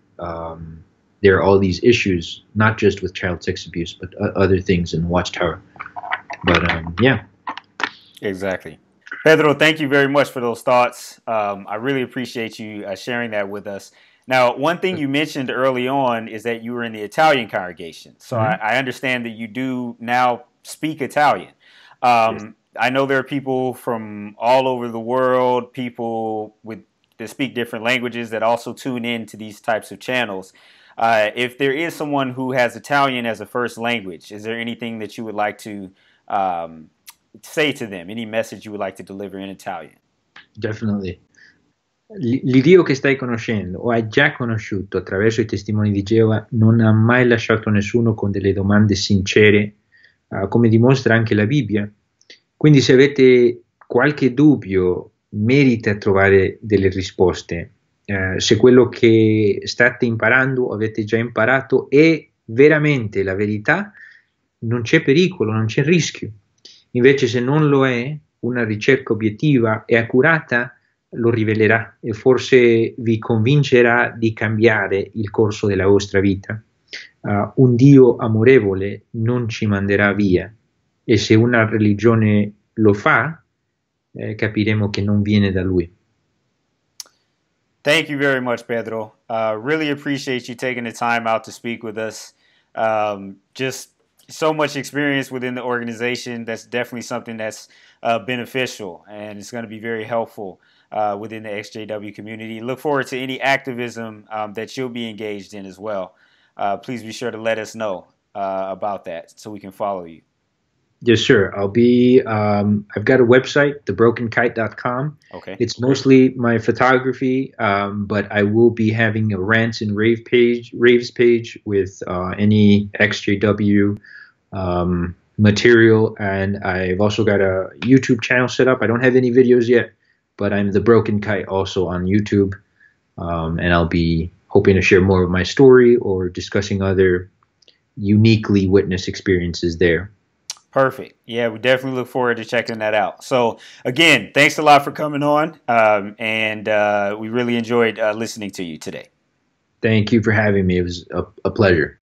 there are all these issues, not just with child sex abuse, but other things in Watchtower. But yeah. Exactly. Pedro, thank you very much for those thoughts. I really appreciate you sharing that with us. Now, one thing you mentioned early on is that you were in the Italian congregation. So I understand that you do now speak Italian. Yes. I know there are people from all over the world, people that speak different languages that also tune in to these types of channels. If there is someone who has Italian as a first language, is there anything that you would like to say to them? Any message you would like to deliver in Italian? Definitely. L'Iddio che stai conoscendo o hai già conosciuto attraverso i testimoni di Geova non ha mai lasciato nessuno con delle domande sincere, come dimostra anche la Bibbia. Quindi se avete qualche dubbio, merita trovare delle risposte. Se quello che state imparando avete già imparato è veramente la verità, non c'è pericolo, non c'è rischio. Invece se non lo è, una ricerca obiettiva e accurata lo rivelerà e forse vi convincerà di cambiare il corso della vostra vita. Un Dio amorevole non ci manderà via e se una religione lo fa, capiremo che non viene da Lui. Thank you very much, Pedro. Really appreciate you taking the time out to speak with us. Just so much experience within the organization. That's definitely something that's beneficial, and it's going to be very helpful within the XJW community. Look forward to any activism that you'll be engaged in as well. Please be sure to let us know about that so we can follow you. Yes, sir. I've got a website, thebrokenkite.com. Okay. It's mostly my photography, but I will be having a rants and raves page with any XJW material. And I've also got a YouTube channel set up. I don't have any videos yet, but I'm The Broken Kite also on YouTube. And I'll be hoping to share more of my story or discussing other uniquely witnessed experiences there. Perfect. Yeah, we definitely look forward to checking that out. So, again, thanks a lot for coming on, and we really enjoyed listening to you today. Thank you for having me. It was a pleasure.